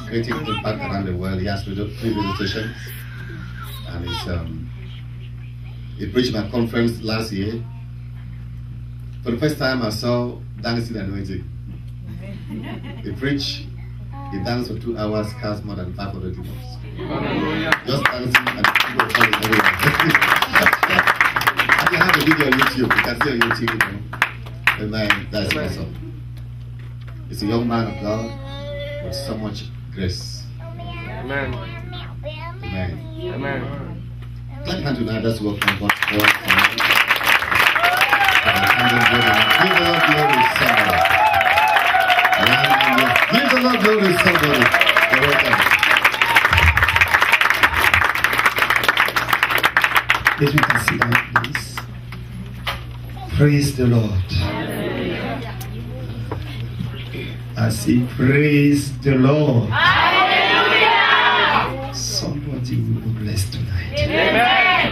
creating impact around the world. He has three visitations, and he preached my conference last year. For the first time, I saw dancing anointing. He preached, he danced for 2 hours, cast more than 500 demons. Just dancing and people were falling everywhere. I can have a video on YouTube. You can see on YouTube, you know. Amen. That's awesome. He's a young man of God with so much grace. Amen. Amen. Amen. Clap hand tonight. Let's welcome God for us. Give the Lord glory, somebody. Give the Lord glory, somebody. You're welcome. Let me consider, please. Praise the Lord. I say, praise the Lord. Hallelujah. Somebody will be blessed tonight. Amen.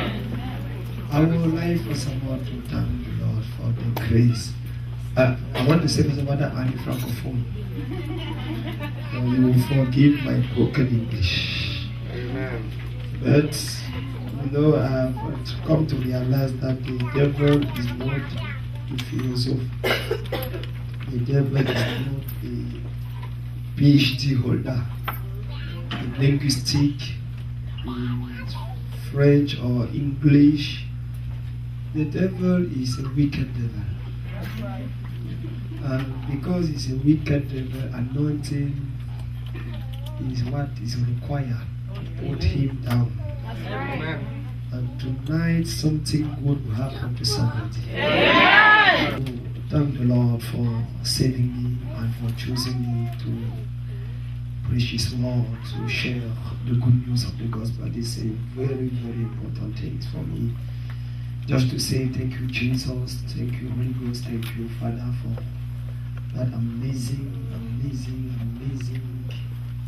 I would like for someone to thank the Lord for the grace. I want to say to somebody, I'm francophone. You will forgive my broken English. Amen. But you know, I've come to realize that the devil is not a philosopher. The devil is not a PhD holder in linguistic, in French or English. The devil is a wicked devil. And because he's a wicked devil, anointing is what is required to put him down. Amen. And tonight something good will happen to somebody. Amen. So, thank the Lord for saving me and for choosing me to preach His word, to share the good news of the gospel. This is a very, very important thing for me. Just to say thank you, Jesus, thank you, Holy Ghost, thank you, Father, for that amazing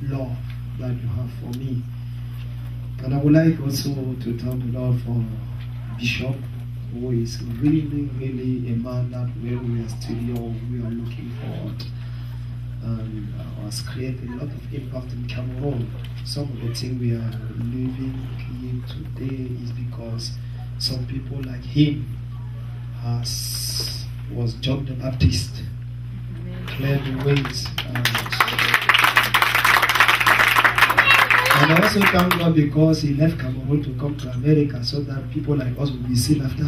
love that you have for me. And I would like also to thank the Lord for Bishop, who is really a man that when we are still young, we are looking forward. And has created a lot of impact in Cameroon. Some of the things we are living here today is because some people like him was John the Baptist, cleared the ways. And I also thank God because he left Cameroon to come to America so that people like us will be seen after.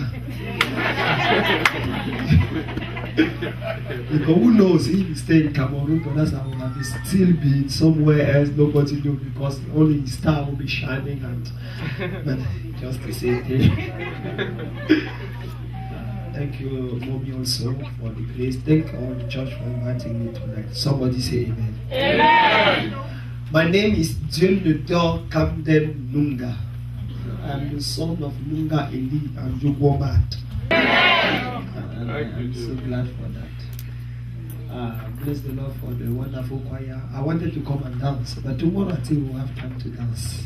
Because who knows, if he stayed in Cameroon, perhaps I would have still been somewhere else, nobody knew, because only his star will be shining. And but just to say thank you, Mommy, also for the grace. Thank all the church for inviting me tonight. Somebody say amen. Amen. My name is Djenedor Kamdem Nunga. I'm the son of Nunga Eli and Jugwomat. I'm so glad for that. Bless the Lord for the wonderful choir. I wanted to come and dance, but tomorrow I think we'll have time to dance.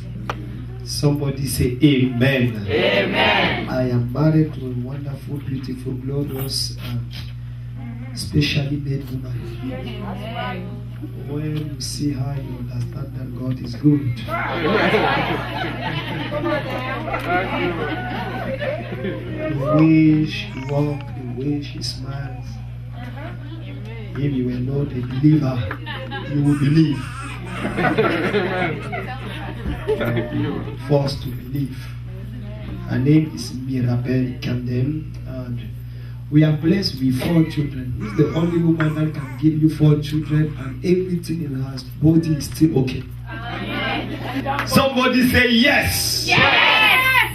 Somebody say amen. Amen. I am married to a wonderful, beautiful, glorious, and specially made woman. When you see her, you understand that God is good. The way she walks, the way she smiles. If you will not a believer, you will believe. Forced to believe. Her name is Mirabel Kamdem, and we are blessed with 4 children. This is the only woman that can give you 4 children and everything in her body is still okay. Somebody say yes. Yes.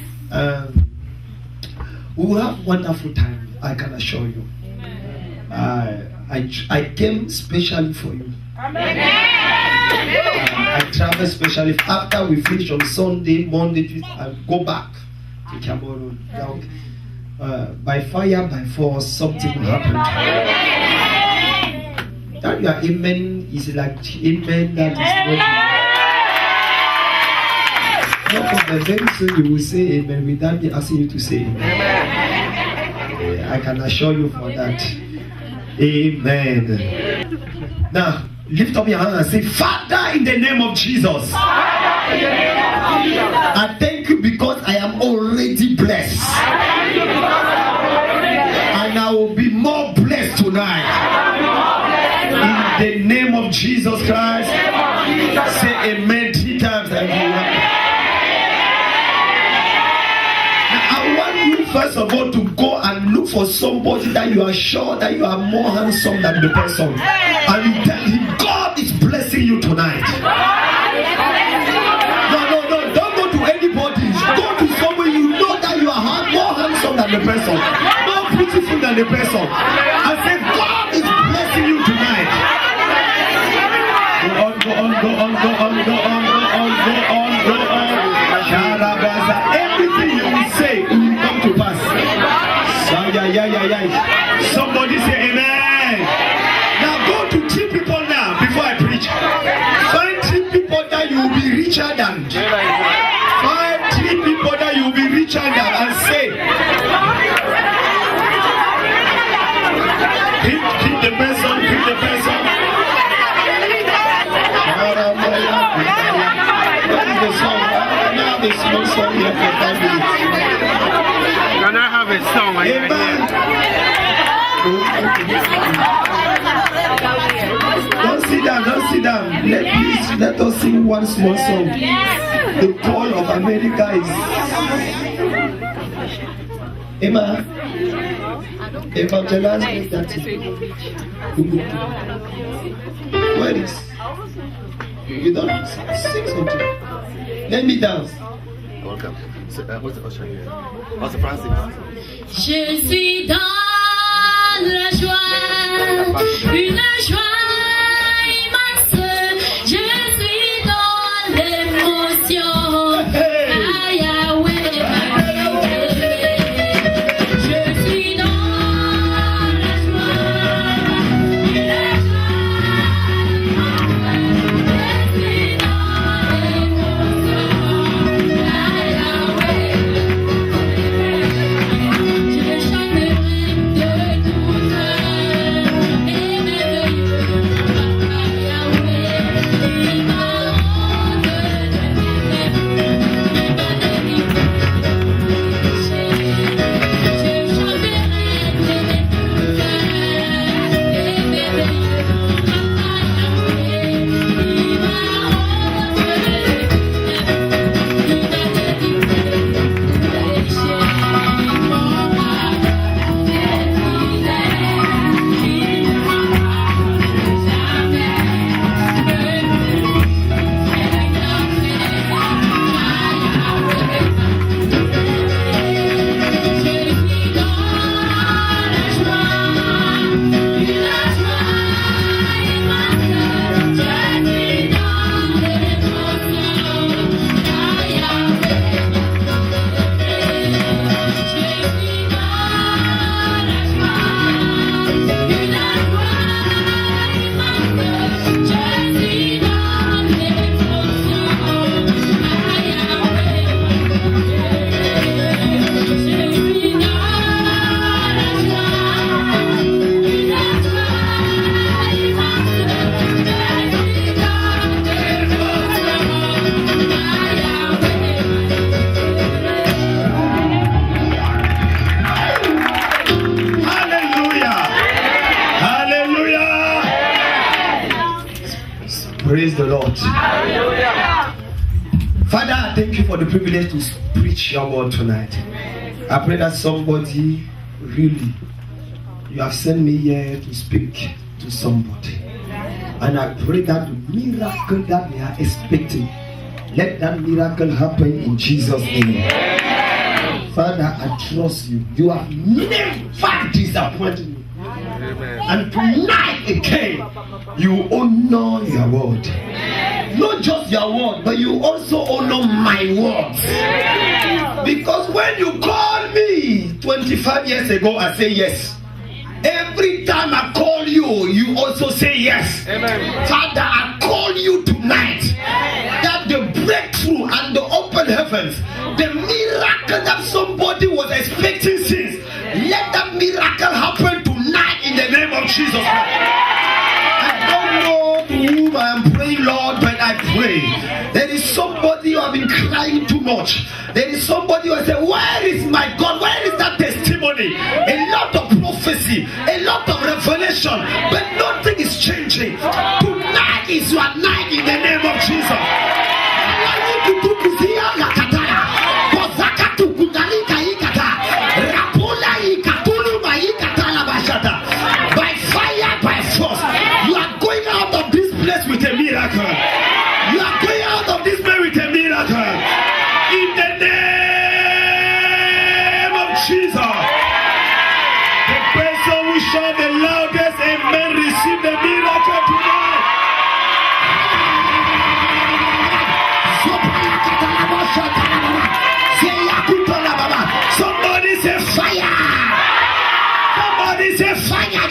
We will have wonderful time, I can assure you. I came specially for you. I travel specially. After we finish on Sunday, Monday, I go back to Cameroon. By fire, by force, something will happen. That your amen is like amen that is not. No problem. Very soon you will say amen without me asking you to say amen. I can assure you for that. Amen. Now, Lift up your hand and say, Father, in the name of Jesus, I thank you because I am already blessed. And I will be more blessed tonight. In the name of Jesus Christ, say amen 3 times. I want you first of all to go and look for somebody that you are sure that you are more handsome than the person. And you tell him, God is blessing you tonight. No, don't go to anybody. Go to somebody you know that you are more handsome than the person, more beautiful than the person. And say, God is blessing you tonight. Go on. Everything you will say will come to pass. Somebody say amen. Now go to 3 people now before I preach. Find 3 people that you will be richer than. Find 3 people that you will be richer than and say, keep the person. What is the song? Now the small song here for 5 minutes. Can I have a song? Amen. Don't sit down. Let us sing one small song. The call of America is Emma. Evangelize me that thing. Where is? You don't sing something. Let me dance. Welcome. What's the usher here? Pastor Francis. Je suis dans la joie, une joie immense. Je suis dans l'émotion. Ah, Yahweh, je suis dans la joie, une Praise the Lord. Father, I thank you for the privilege to preach your word tonight. I pray that somebody really, you have sent me here to speak to somebody. And I pray that the miracle that they are expecting, let that miracle happen in Jesus' name. Father, I trust you. You have never disappointed me. And tonight again, you honor your word. Not just your word, but you also honor my words. Because when you called me 25 years ago, I say yes. Every time I call you, you also say yes. Amen. Father, I call you tonight that the breakthrough and the open heavens, the miracle that somebody was expecting since, let that miracle happen tonight in the name of Jesus Christ. I don't know to pray. There is somebody who have been crying too much. There is somebody who has said, where is my God? Where is that testimony? A lot of prophecy, a lot of revelation, but nothing is changing. Tonight is your night in the name of Jesus. By fire, by force, you are going out of this place with a miracle. You are going out of this place with a miracle. In the name of Jesus. The person who shout the loudest amen receive the miracle tonight. Somebody say fire. Somebody say fire.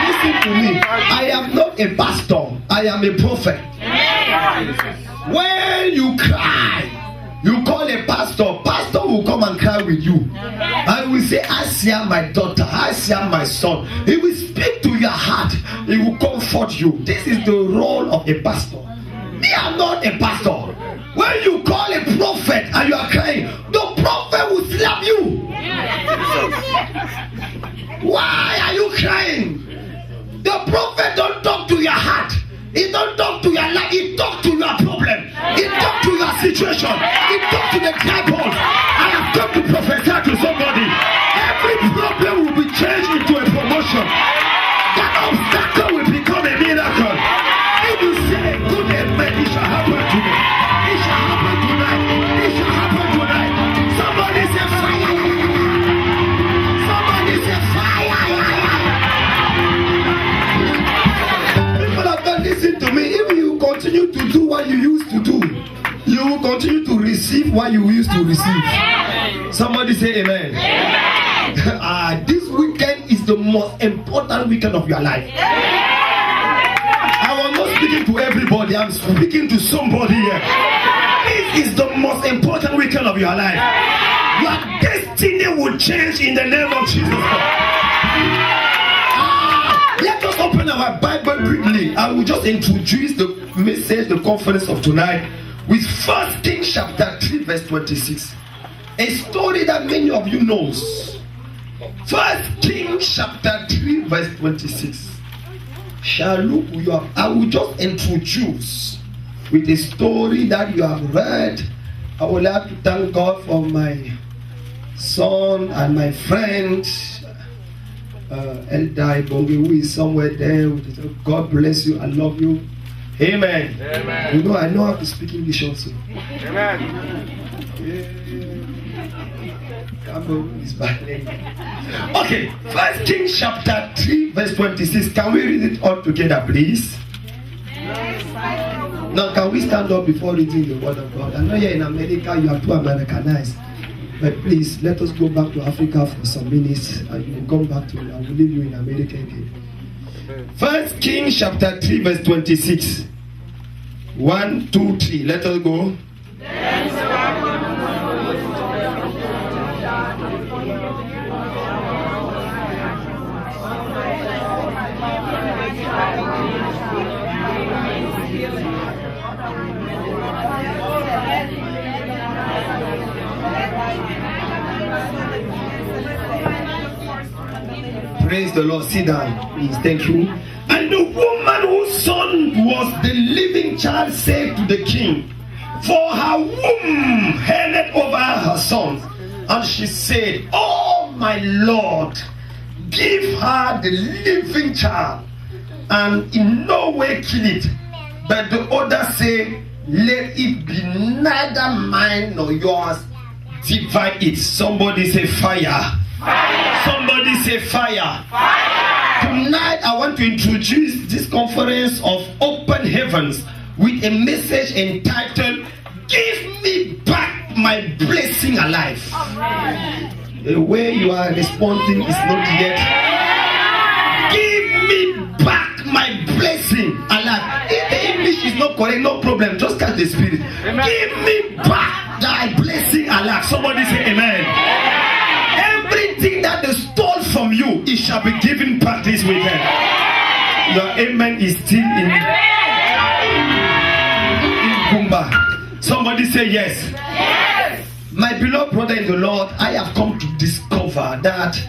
Listen to me. I am not a pastor. I am a prophet. When you cry, you call a pastor. Pastor will come and cry with you. And will say, Asia, my daughter, Asia, my son. He will speak to your heart. He will comfort you. This is the role of a pastor. Me, I'm not a pastor. When you call a prophet and you are crying, the prophet will slap you. Why are you crying? The prophet don't talk to your heart. He don't talk to your life. He talk to your problem. He talk to your situation. He talk to the tripod. I have come to prophesy to somebody. Every problem will be changed into a promotion. That obstacle will become a miracle. If you say good amen, it shall happen to me. It shall happen tonight. It shall happen tonight. Somebody say fire. Somebody say fire. People have done, listen to me. If you continue to do what you used to do, you will continue to receive what you used to receive. Somebody say amen. This weekend is the most important weekend of your life. I was not speaking to everybody. I'm speaking to somebody here. This is the most important weekend of your life. Your destiny will change in the name of Jesus. Let us open our Bible quickly. I will just introduce the message, the conference of tonight with 1 Kings chapter 3 verse 26. A story that many of you knows. 1 Kings chapter 3 verse 26. I will just introduce with a story that you have read. I would like to thank God for my son and my friend Eldai Bonge, who is somewhere there. God bless you. I love you. Amen. Amen. You know, I know how to speak English also. Amen. Okay, 1 Kings chapter 3 verse 26. Can we read it all together, please? Now, can we stand up before reading the word of God? I know you're in America, you are too Americanized. But please, let us go back to Africa for some minutes and you will come back to, I will leave you in America again. 1 Kings chapter 3 verse 26. 1, 2, 3. Let us go. Praise the Lord. Sit down, please. Thank you. And the woman whose son was the living child said to the king, for her womb held over her son. And she said, oh my Lord, give her the living child, and in no way kill it. But the other say, let it be neither mine nor yours. Divide it. Somebody say fire. Fire. Somebody say fire. Fire. Tonight I want to introduce this conference of open heavens with a message entitled, give me back my blessing alive. Amen. The way you are responding is not yet. Give me back my blessing alive. If the English is not correct, no problem. Just catch the spirit. Amen. Give me back thy blessing alive. Somebody say amen. Everything that they stole from you, it shall be given back this weekend. Your amen is still in. Kumba. Somebody say yes. Yes. My beloved brother in the Lord, I have come to discover that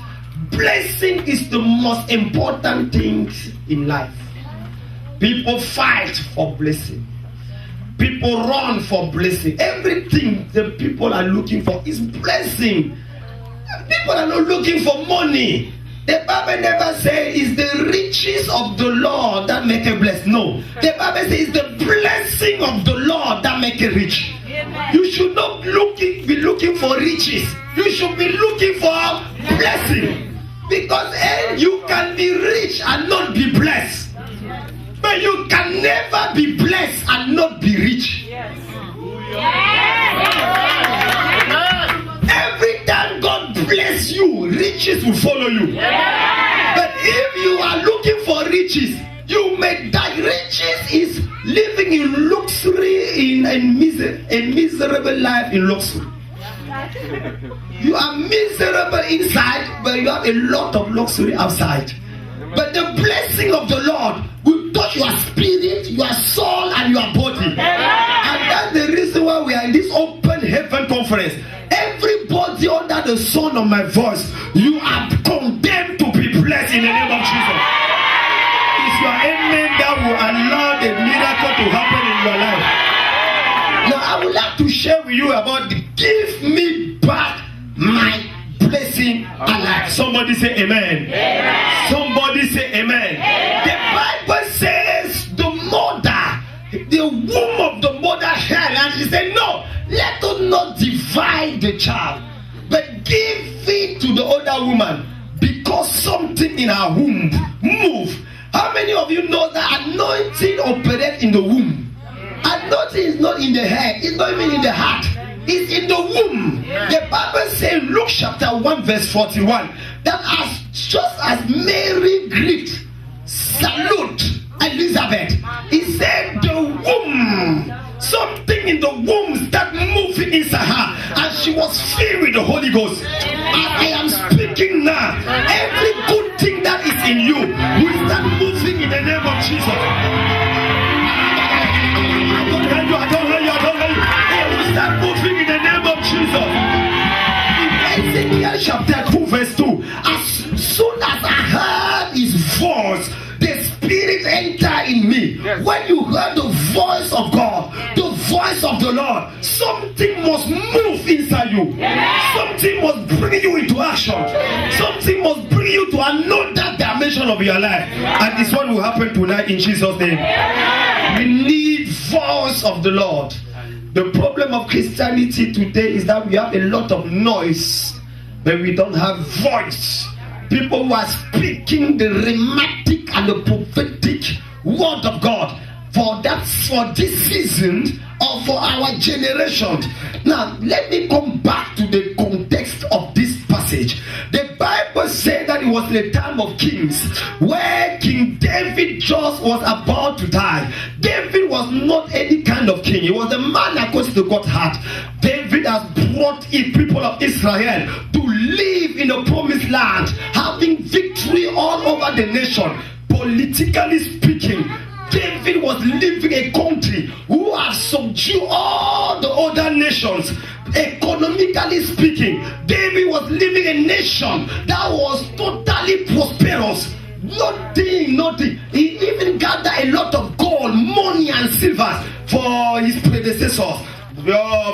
blessing is the most important thing in life. People fight for blessing. People run for blessing. Everything the people are looking for is blessing. People are not looking for money. The Bible never says it's the riches of the Lord that make a blessed. No. The Bible says it's the blessing of the Lord that make a rich. You should not be looking for riches. You should be looking for blessing. Because you can be rich and not be blessed. But you can never be blessed and not be rich. Yes. Every time God bless you, riches will follow you. But if you are looking for riches, you may die. Riches is living in luxury, in a miserable life in luxury. You are miserable inside, but you have a lot of luxury outside. But the blessing of the Lord will touch your spirit, your soul, and your body. And that's the reason why we are in this open heaven conference. Everybody under the sound of my voice, you are condemned to be blessed in the name of Jesus. It's your amen that will allow the miracle to happen in your life. Now I would like to share with you about the give me back my blessing alive. Somebody say amen. Amen. Somebody say amen. Amen. The Bible says the mother, the womb of the mother held, and she said, no, let us not divide the child, but give it to the older woman, because something in her womb moved. How many of you know that anointing operates in the womb? Anointing is not in the head, it's not even in the heart. It's in the womb. The Bible says in Luke chapter 1 verse 41 that just as Mary greet, salute Elizabeth, he said the womb, something in the womb that moving inside her, and she was filled with the Holy Ghost. As I am speaking now, every good thing that is in you will start moving in the name of Jesus. I don't hear you. It will start moving in the name of Jesus. In Ezekiel chapter 2 verse 2, as soon as I heard his voice, the Spirit entered in me. Yes. When you heard the voice of God, the voice of the Lord, something must move inside you. Yes. Something must bring you into action. Yes. Something must bring you to another dimension of your life. Yes. And this one will happen tonight in Jesus' name. Yes. We need voice of the Lord. The problem of Christianity today is that we have a lot of noise, but we don't have voice. People who are speaking the rhematic and the prophetic word of God for this season or for our generation. Now, let me come back to the context of this passage. The Bible said that it was the time of kings where King David just was about to die. David was not any kind of king. He was a man according to God's heart. David has brought the people of Israel to live in the promised land, having victory all over the nation. Politically speaking, David was living a country who has subdued all the other nations. Economically speaking, David was living a nation that was totally prosperous. Nothing. He even gathered a lot of gold, money, and silver for his predecessors.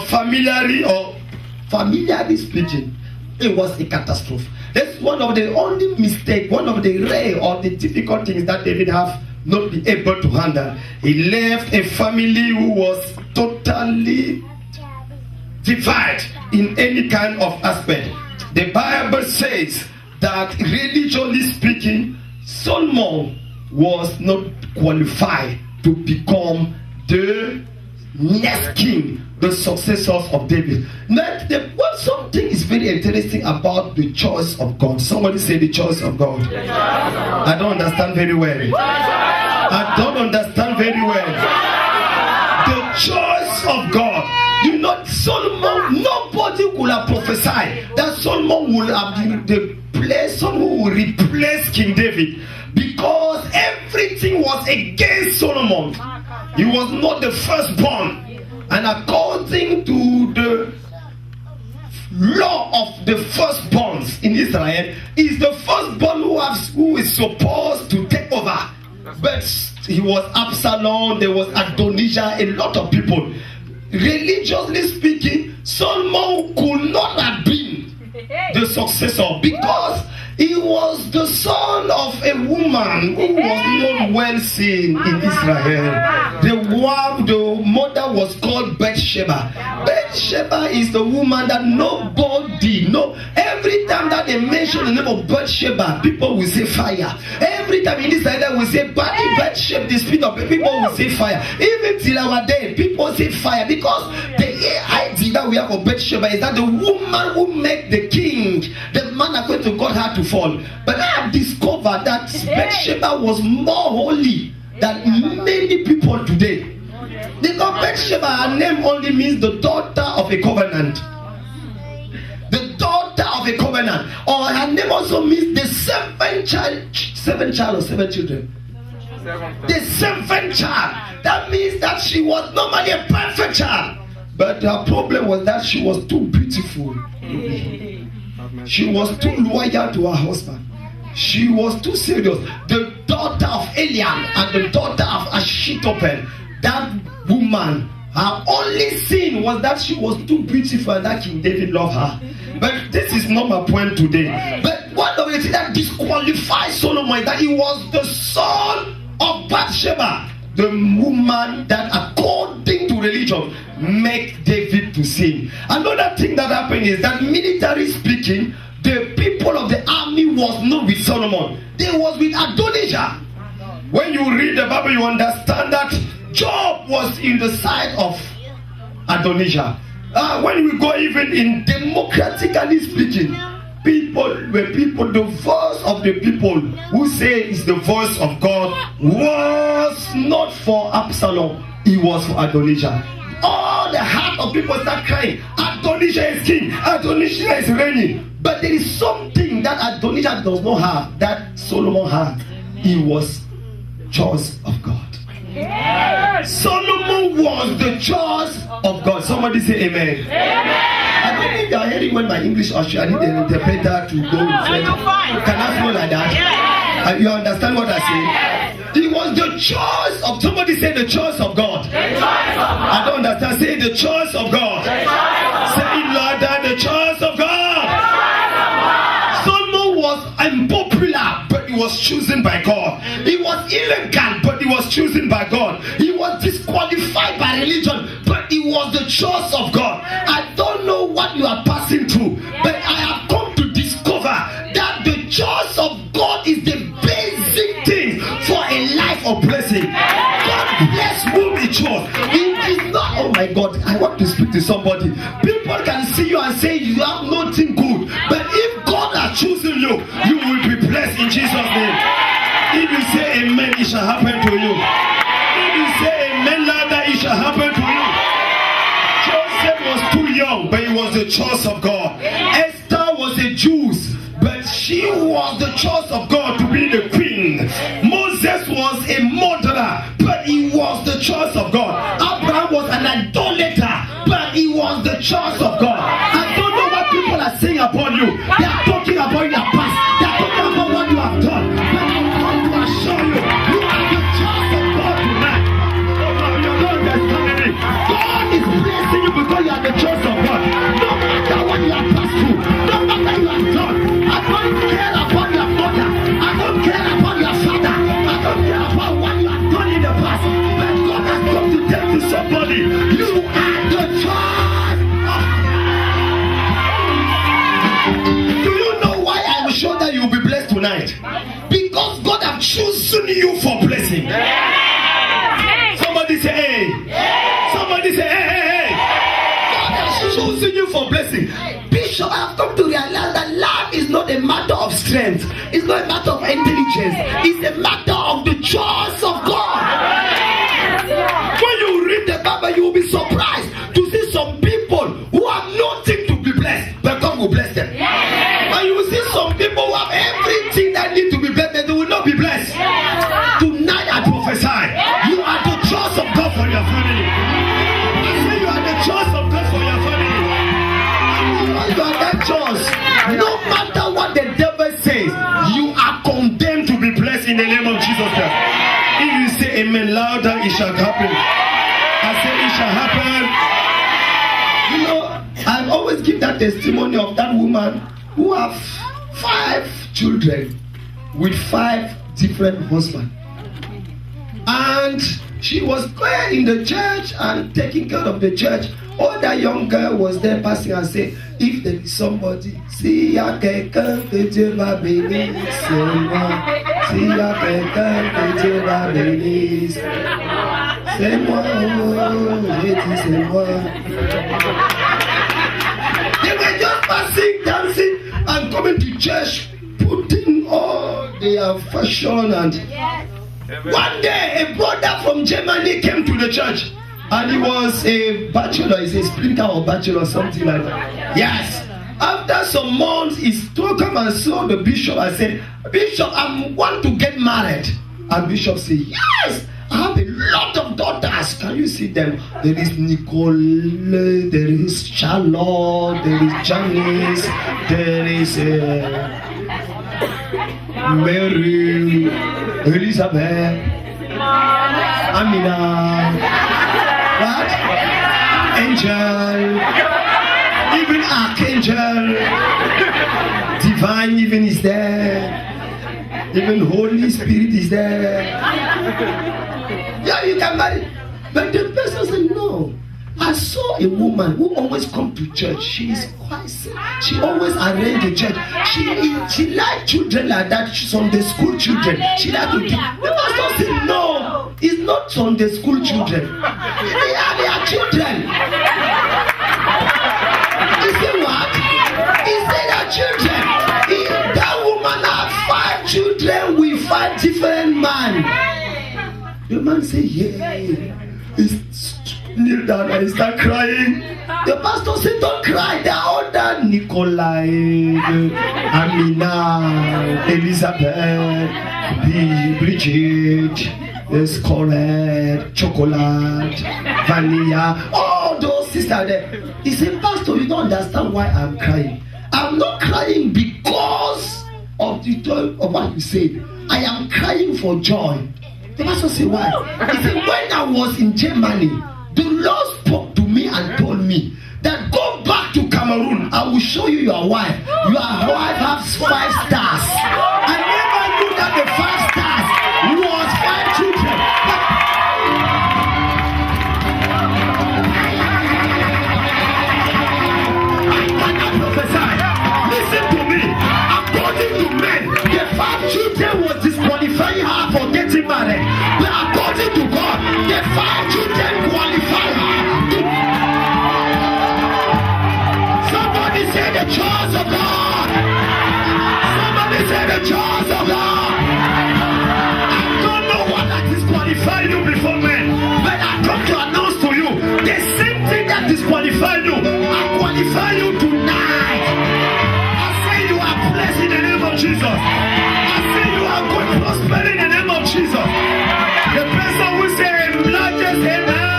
Familiarly speaking, it was a catastrophe. That's one of the only mistakes, one of the rare or the difficult things that David have not been able to handle. He left a family who was totally divided in any kind of aspect. The Bible says that religiously speaking, Solomon was not qualified to become the next king, the successors of David. Now, something is very interesting about the choice of God. Somebody say the choice of God. I don't understand very well. I don't understand very well. The choice of God. You know, Solomon, nobody could have prophesied that Solomon will have been the place, someone will replace King David, because everything was against Solomon. He was not the firstborn. And according to the law of the firstborns in Israel, is the firstborn who is supposed to take over. But he was Absalom, there was Adonijah, a lot of people. Religiously speaking, Solomon could not have been the successor because he was the son of a woman who was not well seen in Israel. The mother was called Bathsheba. Bathsheba is the woman that nobody know. Every time that they mention the name of Bathsheba, people will say fire. Every time in Israel we say Bathsheba, the spirit of people will say fire. Even till our day, people say fire because the idea that we have of Bathsheba is that the woman who made the king, the man according to God, had to fall. But I have discovered that Bathsheba was more holy than many people today. Because Bathsheba, her name only means the daughter of a covenant. The daughter of a covenant. Or her name also means the seventh child or seven children. The seventh child. That means that she was normally a perfect child. But her problem was that she was too beautiful. She was too loyal to her husband. She was too serious. The daughter of Eliam and the daughter of Ashitophel, that woman, her only sin was that she was too beautiful and that King David loved her. But this is not my point today. But one of the things that disqualifies Solomon is that he was the son of Bathsheba, the woman that according to religion make David to sin. Another thing that happened is that military speaking, the people of the army was not with Solomon. They was with Adonijah. When you read the Bible, you understand that Job was in the side of Adonijah. When we go even in democratically speaking, the voice of the people who say it's the voice of God was not for Absalom, it was for Adonijah. All the heart of people start crying, Adonijah is king, Adonijah is reigning. But there is something that Adonijah does not have that Solomon had. He was choice of God. Yes. Solomon was the choice of God. Somebody say amen. I don't think you are hearing when my English usher, I need an interpreter to go in French. Can I flow like that? Yes. You understand what I say? Yes. He was the choice of, somebody say the choice of God. The choice of God. I don't understand. Say the choice of God. The choice of God. Say it louder, the choice of God. Solomon was unpopular, but he was chosen by God. He was elegant, but he was chosen by God. He was disqualified by religion, but he was the choice of God. I don't know what you are passing through, but I have come to discover that the choice of God is the basic thing for a life of blessing. God bless whom he chose. It is not, oh my God, I want to speak to somebody. People can see you and say you have nothing good, but if God has chosen you, you will be blessed in Jesus' name. If you say amen, it shall happen to you. If you say amen louder, it shall happen to you. Joseph was too young, but he was the choice of God. Esther was a Jew, but she was the choice of God to be the queen. Moses was a murderer, but he was the choice of God. Abraham was an idolater, but he was the choice of God. I don't know what people are saying upon you. They are talking about your past. They are talking about what you have done. But I want to assure you, you are the choice of God tonight. You're not understanding it. God is blessing you because you are the choice of God. No matter what you have passed through, no matter you have done, I don't care about your mother. I don't care about your father. I don't care about what you have done in the past. But God has come to tell to somebody, you are the choice of God. Do you know why I am sure that you will be blessed tonight? Because God has chosen you for blessing. Somebody say, hey. Somebody say, hey. God has chosen you for blessing. Bishop, I have come to realize that life is not a matter of strength. It's not a matter of intelligence. It's a matter of the choice of God. When you read the Bible, you will be surprised to see some people who have nothing to be blessed, but God will bless them. And you will see some people who have everything that need to be blessed, but they will not be blessed. Tonight I prophesy, you are the choice of God for your family. I say you louder, it shall happen. I said it shall happen. You know, I always give that testimony of that woman who have 5 children with 5 different husbands. And she was going in the church and taking care of the church. All that young girl was there passing and say, if there is somebody, see ya quelqu'un que Dieu va bénir, c'est moi. Si ya quelqu'un que Dieu va bénir, c'est moi. J'ai dit c'est moi. They were just passing, dancing, and coming to church, putting all their fashion. And one day, a brother from Germany came to the church. And he was a bachelor, he's a splinter or bachelor, something like that. Yes. After some months, he still come and saw the bishop and said, Bishop, I want to get married. And Bishop said, yes, I have a lot of daughters. Can you see them? There is Nicole, there is Charlotte, there is Janice, there is Mary, Elizabeth, Amina. What? Angel, even Archangel, Divine even is there, even Holy Spirit is there. Yeah, you can marry. But the person said, no. I saw a woman who always come to church. She is quite sick. She always arrange the church. She like children like that, Sunday school children. She like to teach. The pastor said, no, it's not Sunday school children. They are children. He said what? He said they are children. That woman had 5 children with 5 different men. The man said, yeah. He's kneel down and start crying. The pastor said, don't cry. They are all that Nikolai, Amina, Elizabeth, Bridget, Scarlett, Chocolate, Vanilla, all those sisters there. He said, Pastor, you don't understand why I'm crying. I'm not crying because of the joy of what you said. I am crying for joy. The pastor said, why? He said, when I was in Germany, the Lord spoke to me and told me that go back to Cameroon. I will show you your wife. Your wife has 5 stars. I never knew that the 5 stars was 5 children. But I prophesy. Listen to me. According to men, the 5 children was disqualifying her for getting married. But according to God, the 5 children qualify her. Somebody say the choice of God. Somebody say the choice of God. I don't know what that disqualified you before men, but I come to announce to you the same thing that disqualified you. I qualify you tonight. I say you are blessed in the name of Jesus. I say you are good, prosper in the name of Jesus. The person who say largest amen.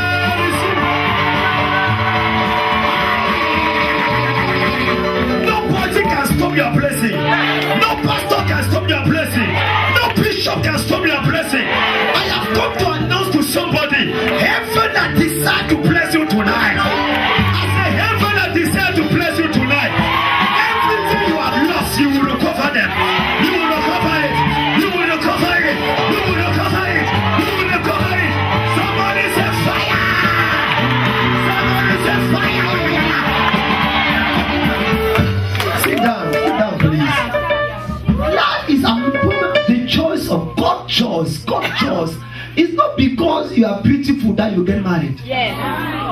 Nobody can stop your blessing. No pastor can stop your blessing. No bishop can stop your blessing. I have come to announce to somebody, heaven that desire to bless you tonight. I say heaven that desire to bless you tonight. Everything you have lost, you will recover them. You will recover it. You will recover it. You will recover it. You will recover it. Somebody say fire. Somebody say fire. Sit down, please. Life is important. The choice of God choice. God choice. It's not because you are beautiful that you get married. Yes.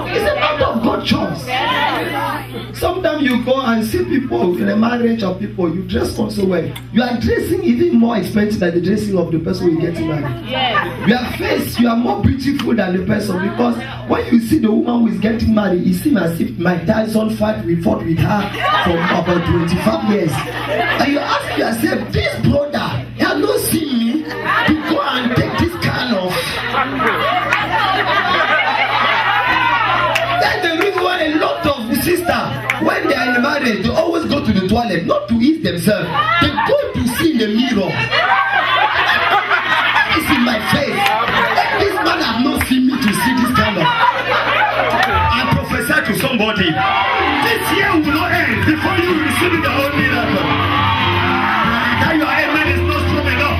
It's a matter of God choice. Yes. Sometimes you go and see people in a marriage of people, you dress so well. You are dressing even more expensive than the dressing of the person you get married. Yes. Your face, you are more beautiful than the person, because when you see the woman who is getting married, it seems as if Mike Tyson fought with her for about 25 years. And you ask yourself, this brother has not seen me to go and take this kind of. That's the reason why a lot of sisters, when they are in marriage, they always go to the toilet, not to eat themselves. They go to see in the mirror. It's in my face. Let this man him. This year will not end before you receive the whole miracle. That your amen is not strong enough.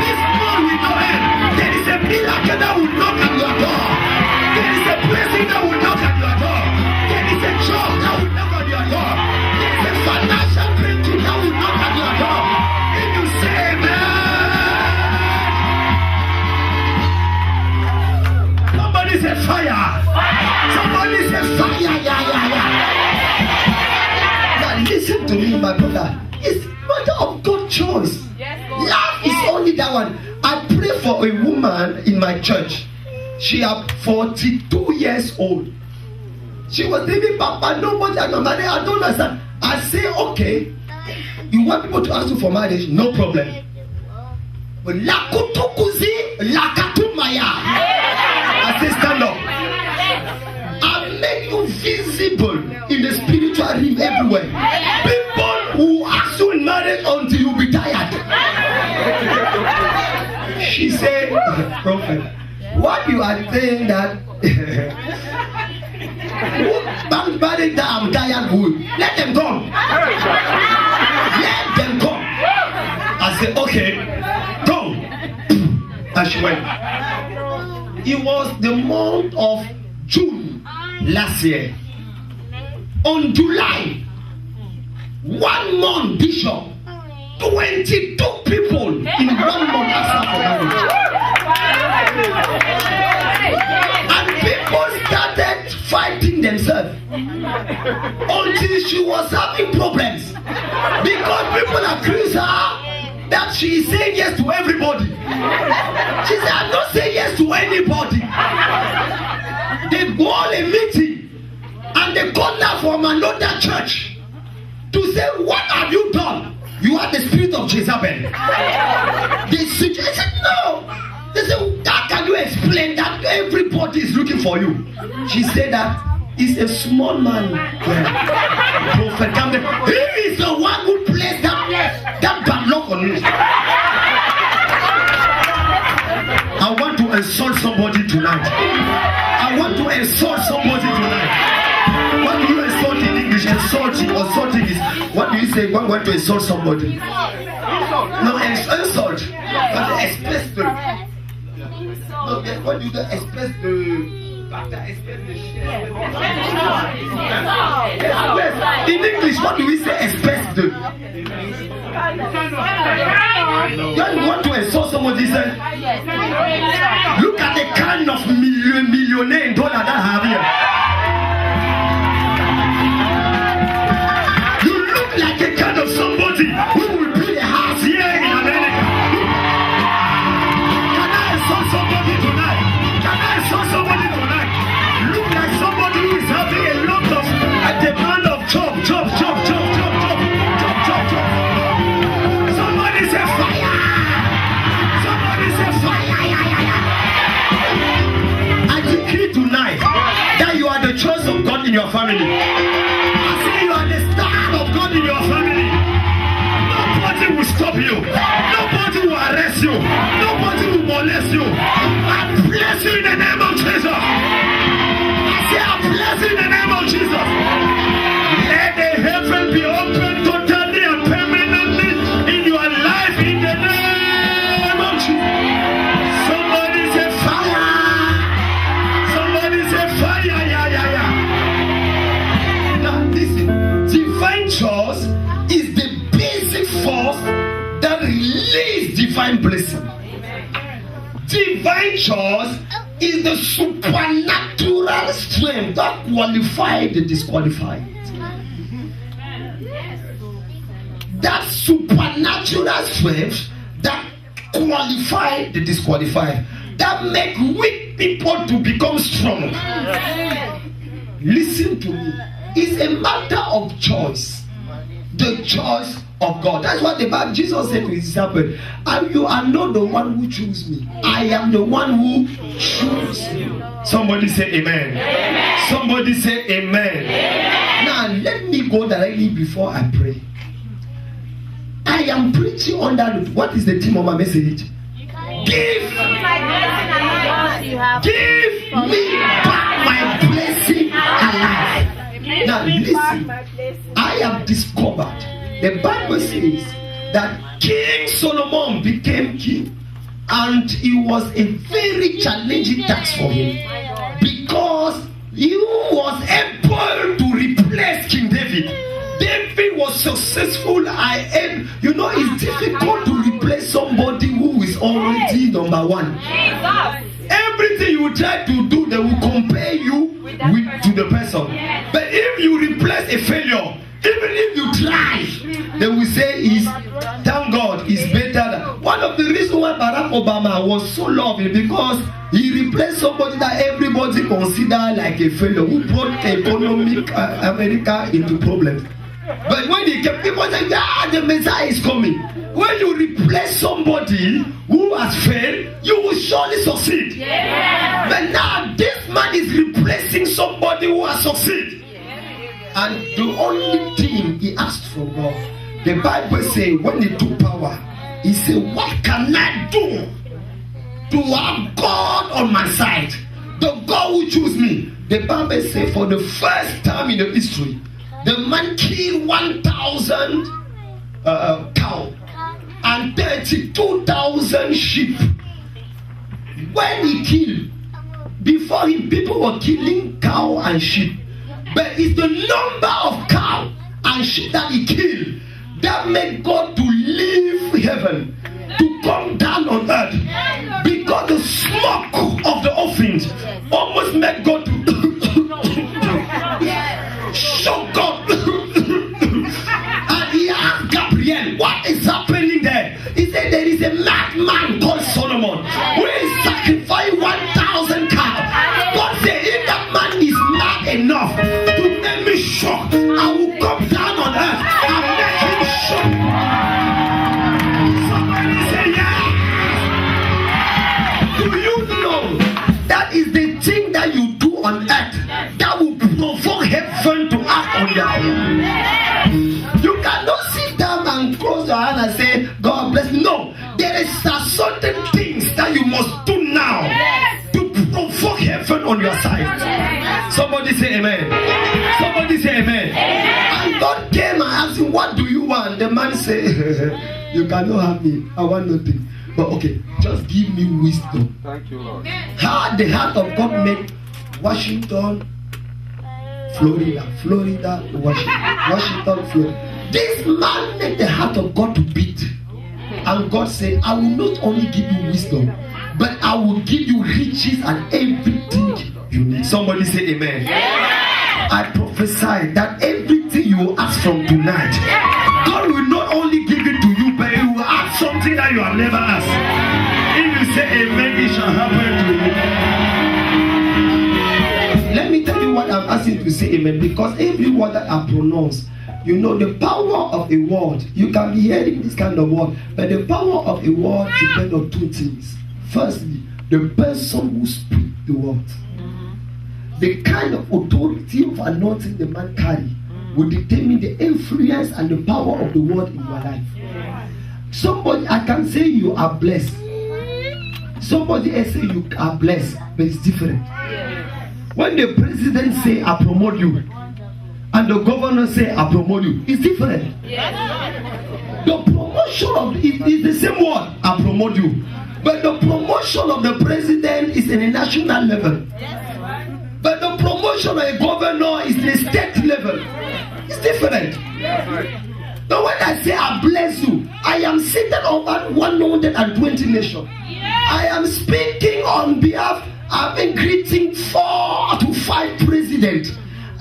This month will not end. There is a miracle that will knock at your door. There is a blessing that will knock at your door. There is a job that will knock at your door. There is a financial breakthrough that will knock at your door. If you say amen. Somebody say fire. Somebody say fire. Now listen to me, my brother. It's matter of God's choice. Love is only that one. I pray for a woman in my church. She is 42 years old. She was living, Papa, nobody, I don't understand. I say, okay, you want people to ask you for marriage? No problem. But lakutukuzi, lakatumaya. I say, stand up. I make you visible in the spiritual realm everywhere. People who ask you in marriage until you be tired. She said, Prophet, what you are saying that marriage that I'm tired with, let them come. Let them come. I said, okay, go. And she went. It was the month of June last year. On July, 1 month, Bishop, 22 people in 1 month after marriage. And people started fighting themselves until she was having problems because people accuse her that she is saying yes to everybody. She said, I'm not saying yes to anybody. They go on a meeting and they call her from another church to say, what have you done? You are the spirit of Jezebel. They said, no. They said, how can you explain that everybody is looking for you? She said that it's a small man. Prophet Campbell, he is the one who placed that bad luck on you. I want to insult somebody tonight. I want to insult somebody tonight. What do you insult in English? Insulting is, what do you say? What want to insult somebody? No, insult. But express the. No, what do you express the? In English, what do we say? Express the. You want to insult somebody? Say, look at the kind of millionaire in dollar that I have here. You look like a kind of somebody who will build a house here in America. Can I insult somebody tonight? Can I insult somebody tonight? Look like somebody who is having a lot of demand of job. Somebody say fire. Somebody say fire. I decree tonight that you are the choice of God in your family. I say you are the star of God in your family. Nobody will stop you. Nobody will arrest you. Nobody will molest you. I bless you in the name of Jesus. I say I bless you in the name of Jesus. Let the heaven be open totally and permanently in your life in the name of Jesus. Somebody say fire. Somebody say fire. Now listen, divine choice is the basic force that releases divine blessing. Divine choice is the supernatural strength that qualifies the disqualified. That supernatural strength that qualifies the disqualified. That make weak people to become strong. Listen to me. It's a matter of choice. The choice of God. That's what the Bible, Jesus said to his disciples. And you are not the one who choose me. I am the one who choose you. Somebody say amen. Amen. Somebody say amen. Amen. Now let me go directly before I pray. I am preaching under the, what is the theme of my message? Give me back my blessing alive. Now listen, I have discovered, the Bible says that King Solomon became king, and it was a very challenging task for him because he was able to replace King David. David was successful. It's difficult to replace somebody who is already number one. Everything you try to do, they will compare you to the person. But if you replace a failure, even if you try, they will say thank God, is better. One of the reasons why Barack Obama was so loving, because he replaced somebody that everybody considered like a failure, who brought economic America into problems. But when he came, people said, the Messiah is coming. When you replace somebody who has failed, you will surely succeed. Yeah. But now this man is replacing somebody who has succeeded. And the only thing he asked from God, the Bible says when he took power, he said, what can I do to have God on my side? The God who chose me. The Bible says for the first time in the history, the man killed 1,000 cow and 32,000 sheep. When he killed, before him, people were killing cow and sheep. But it's the number of cow and sheep that he killed that made God to leave heaven to come down on earth. Because the smoke of the offerings almost made God to shock up. And he asked Gabriel, what is happening there? He said there is a madman called Solomon who is sacrificing 1,000 cows. God said if that man is mad enough to make me shock, I will come down on earth and make him shock. Somebody say yes. Do you know that is the thing that you do on earth that will provoke heaven to act on your own? You cannot sit down and close your hand and say, God bless me. No, there is certain things that you must do now to provoke heaven on your side. Somebody say amen. Somebody say amen. And God came and asked him, what do you want? The man said, you cannot have me. I want nothing. But okay, just give me wisdom. Thank you, Lord. How the heart of God made Washington, Florida, Washington, Florida. This man made the heart of God to beat. And God said, I will not only give you wisdom, but I will give you riches and everything you need. Somebody say amen. Yeah. I prophesy that everything you ask from tonight, God will not only give it to you, but He will ask something that you have never asked. If you say amen, it shall happen to you. Let me tell you what I'm asking to say amen, because every word that I pronounce, you know, the power of a word, you can be hearing this kind of word, but the power of a word depends on two things. Firstly, the person who speaks the word. The kind of authority of anointing the man carry will determine the influence and the power of the word in your life. Somebody, I can say you are blessed. Somebody else say you are blessed, but it's different. When the president say I promote you, and the governor say I promote you, it's different. The promotion of it is the same word, I promote you, but the promotion of the president is in a national level. But the promotion of a governor is in a state level. It's different. Now when I say I bless you, I am seated over 120 nations. I am speaking on behalf, I've been greeting 4 to 5 presidents.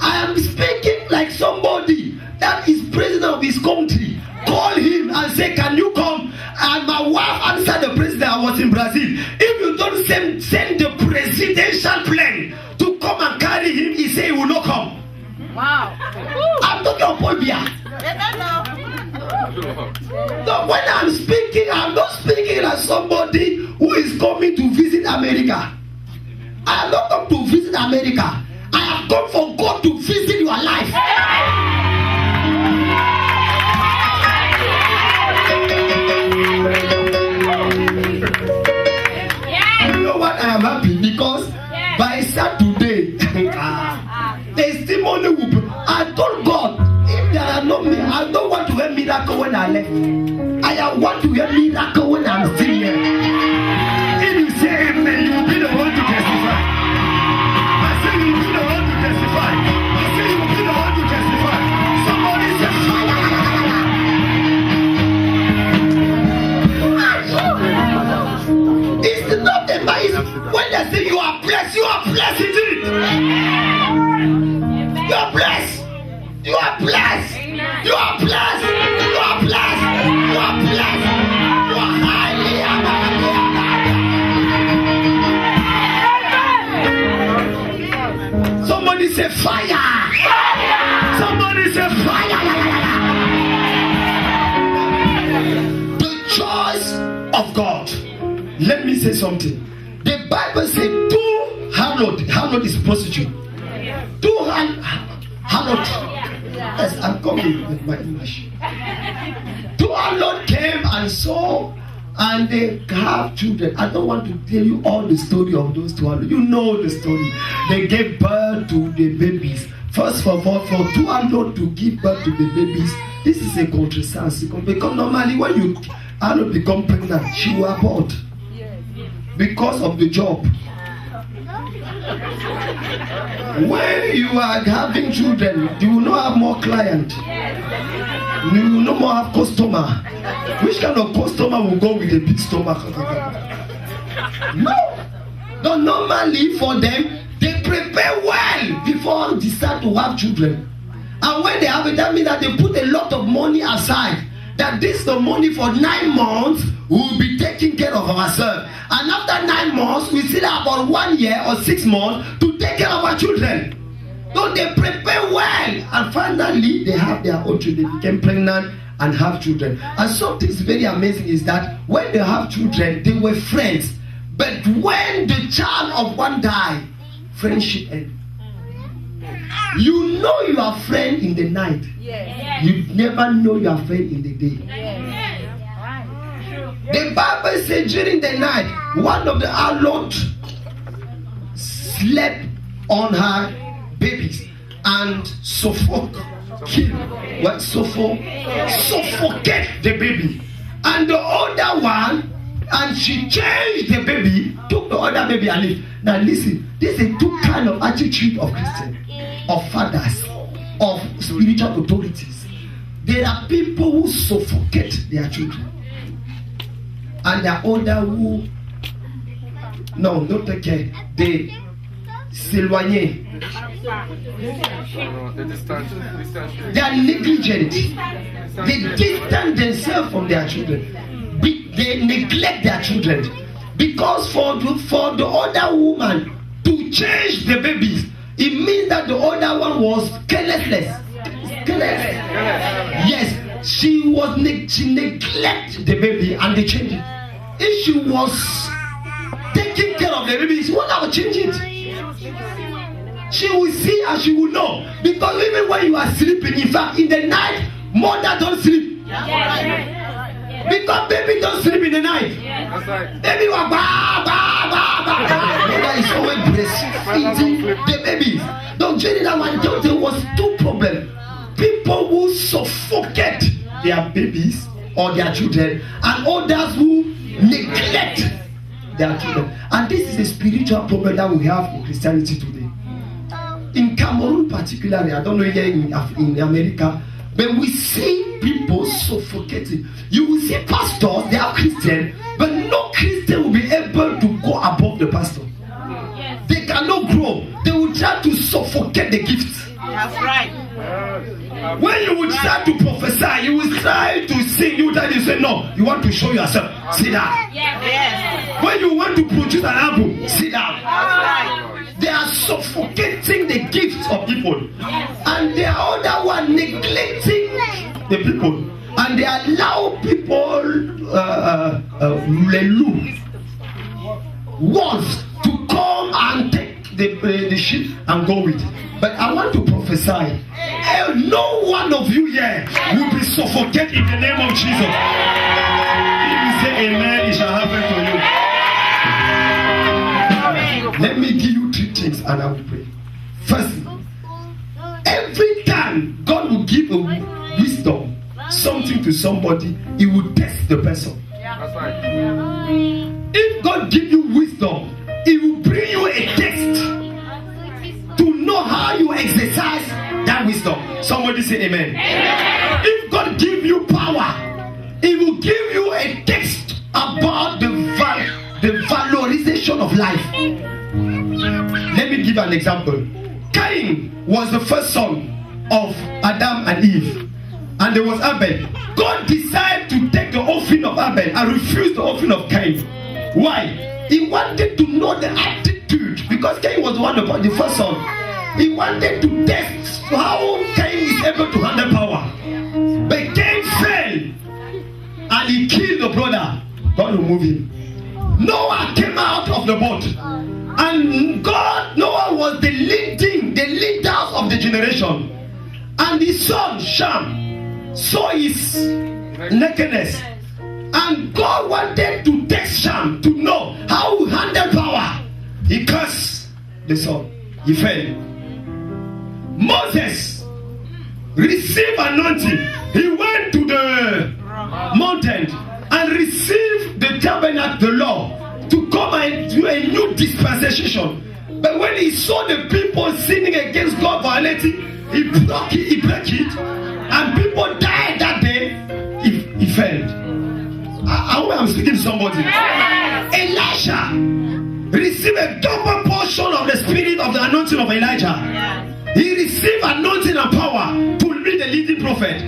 I am speaking like somebody that is president of his country. Call him and say, can you come? And my wife answered the president. I was in Brazil. If you don't send the presidential plane to come and carry him, he say he will not come. Wow. I'm talking about Bolivia. So when I'm speaking, I'm not speaking as somebody who is coming to visit America. I am not come to visit America. I have come for God to visit your life. You know what? I am happy because by Saturday, testimony will be. I told God, if there are no miracles, I don't want to hear miracle when I left. I want to hear miracle when I'm still here. If you say amen, you will be the one to testify. I say you will be the one to testify. I say you will be the one to testify. Somebody say fire. It's not the mind. When they say you are blessed indeed. You are blessed. You are blessed. You are blessed. You are blessed. You are blessed. You are highly honored. Somebody say fire. Somebody say fire. The choice of God. Let me say something. The Bible says, do harlot is prostitute. Do harlot. Yes, I'm coming with my English. Two harlot came and saw, and they have children. I don't want to tell you all the story of those two harlots. You know the story. They gave birth to the babies. First of all, for two harlot to give birth to the babies, this is a contrast. Because normally when you harlot become pregnant, she will abort because of the job. When you are having children, you will not have more clients. You will no more have customer. Which kind of customer will go with a big stomach? No. Normally for them, they prepare well before they start to have children. And when they have it, that means that they put a lot of money aside. That this is the money for 9 months, we will be taking care of ourselves. And after 9 months, we still have about 1 year or 6 months to take care of our children. So they prepare well. And finally, they have their own children. They became pregnant and have children. And something is very amazing is that when they have children, they were friends. But when the child of one died, friendship ended. You know your friend in the night. Yes. You never know your friend in the day. Yes. The Bible says during the night, one of the harlot slept on her babies and suffocate the baby. And the other one, and she changed the baby, took the other baby and left. Now listen, this is two kind of attitude of Christians, of fathers, of spiritual authorities. There are people who suffocate their children, and there are others who don't take care. They s'éloigner. They are negligent. They distance themselves from their children. They neglect their children. Because for the other woman to change the babies, it means that the other one was careless. Yes, she neglected the baby and they changed it. If she was taking care of the baby, she won't have changed it. She will see and she will know. Because even when you are sleeping, in fact, in the night, mother don't sleep. Because baby don't sleep in the night. Baby was mother is always breastfeeding the baby. Don't join that one. There was two problems. People who suffocate their babies or their children, and others who neglect their children. And this is a spiritual problem that we have in Christianity today. In Cameroon particularly, I don't know here in America, but we see people suffocating. You will see pastors, they are Christian, but no Christian will be able to go above the pastor. They cannot grow. They will try to suffocate the gifts. That's right. When you will try to prophesy, you will try to sing, you will try to say, no, you want to show yourself. Sit down. Yes. When you want to produce an album, sit down. That's right. They are suffocating the gifts of people. And they are other one neglecting the people. And they allow people, wolves, to come and take the sheep and go with it. But I want to prophesy. No one of you here will be suffocated in the name of Jesus. If you say amen, it shall happen to you. Let me give you 3 things and I will pray. Firstly, every time time God will give a wisdom, something to somebody, He will test the person. That's right. If God give you wisdom, He will bring you a test to know how you exercise that wisdom. Somebody say amen. If God give you power, He will give you a text about the valorization of life. Let me give an example. Cain was the first son of Adam and Eve, and there was Abel. God decided to take the offering of Abel and refuse the offering of Cain. Why? He wanted to know the attitude, because Cain was one of the first son. He wanted to test how Cain is able to handle power. But Cain fell and he killed the brother. God removed him. Noah came out of the boat, and Noah was the leaders of the generation. And his son Shem saw his nakedness, and God wanted to test Shem to know how to handle power. He cursed the son. He fell. Moses received anointing. He went to the mountain and received the tabernacle, the law, to come and do a new dispensation. But when he saw the people sinning against God, violating, he broke it, and people died that day. He fell. I hope I'm speaking to somebody. Elisha received a double portion of the spirit of the anointing of Elijah. He received anointing and power to be the leading prophet.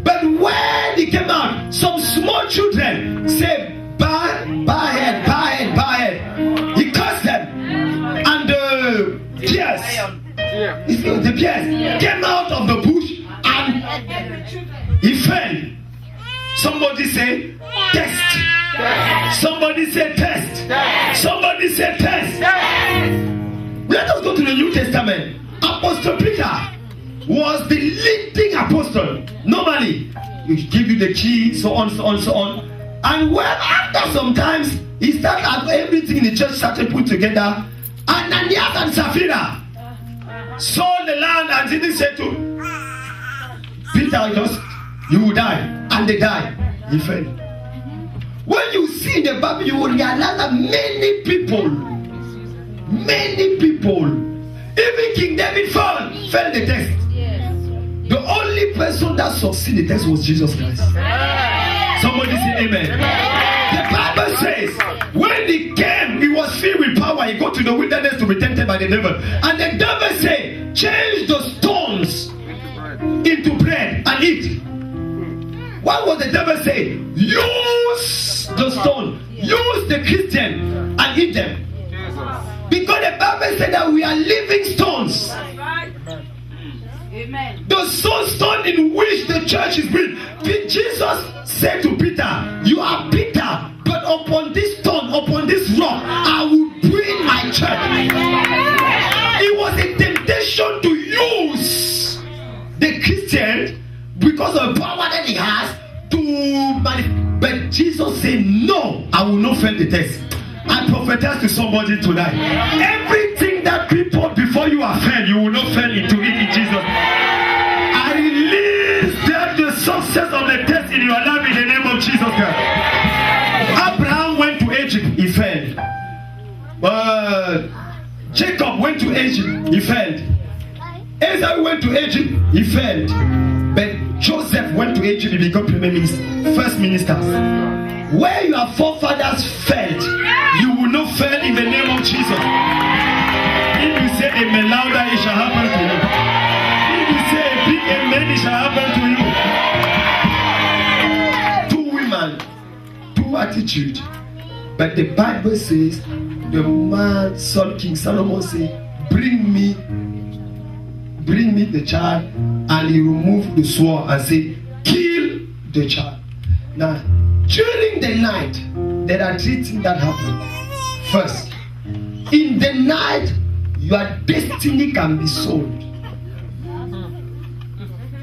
But when he came out, some small children said, "Bow head." He cursed them, and the bears came out of the bush, and he fell. Somebody say test. Somebody say test. Somebody say test. Let us go to the New Testament. Apostle Peter was the leading apostle. Normally, he give you the key, so on. And when after sometimes he started, everything in the church started put together. And Ananias and Sapphira saw the land, and he said to Peter, you will die. And they died. He fell. When you see the Bible, you will realize that many people, even King David failed the test. The only person that succeeded the test was Jesus Christ. Somebody say amen. The Bible says when he came, he was filled with power. He got to the wilderness to be tempted by the devil. And the devil said, change the stones into bread and eat. What was the devil say? Use the stone, use the Christian and eat them. Because the Bible said that we are living stones. Amen. The stone in which the church is built. Jesus said to Peter, you are Peter, but upon this stone, upon this rock, I will build my church. It was a temptation to use the Christian because of the power that he has to manifest. But Jesus said, no, I will not fail the test. I prophesy to somebody tonight. Everything that people before you are failed, you will not fail into it in Jesus. I release the success of the test in your life in the name of Jesus Christ. Abraham went to Egypt, he failed. Jacob went to Egypt, he failed. Esau went to Egypt, he failed. But Joseph went to Egypt, he became first minister. Where your forefathers failed, you will not fail in the name of Jesus. If you say amen louder, it shall happen to you. If you say a big amen, it shall happen to you. Two women, two attitudes. But the Bible says, the man, son, King Solomon said, bring me the child, and he removed the sword and said, kill the child. Now, during the night, there are three things that happen. First, in the night, your destiny can be sold.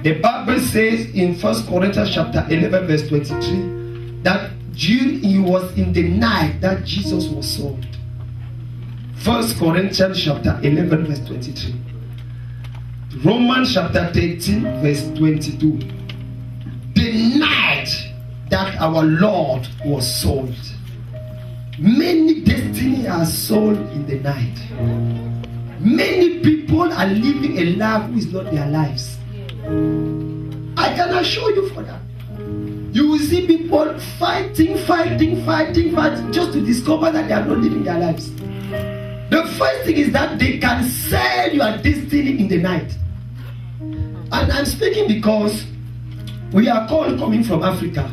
The Bible says in 1 Corinthians chapter 11 verse 23 that it was in the night that Jesus was sold. 1 Corinthians chapter 11 verse 23. Romans chapter 13, verse 22. The night that our Lord was sold. Many destinies are sold in the night. Many people are living a life who is not their lives. I can assure you for that. You will see people fighting just to discover that they are not living their lives. The first thing is that they can sell your destiny in the night. And I'm speaking because we are called coming from Africa.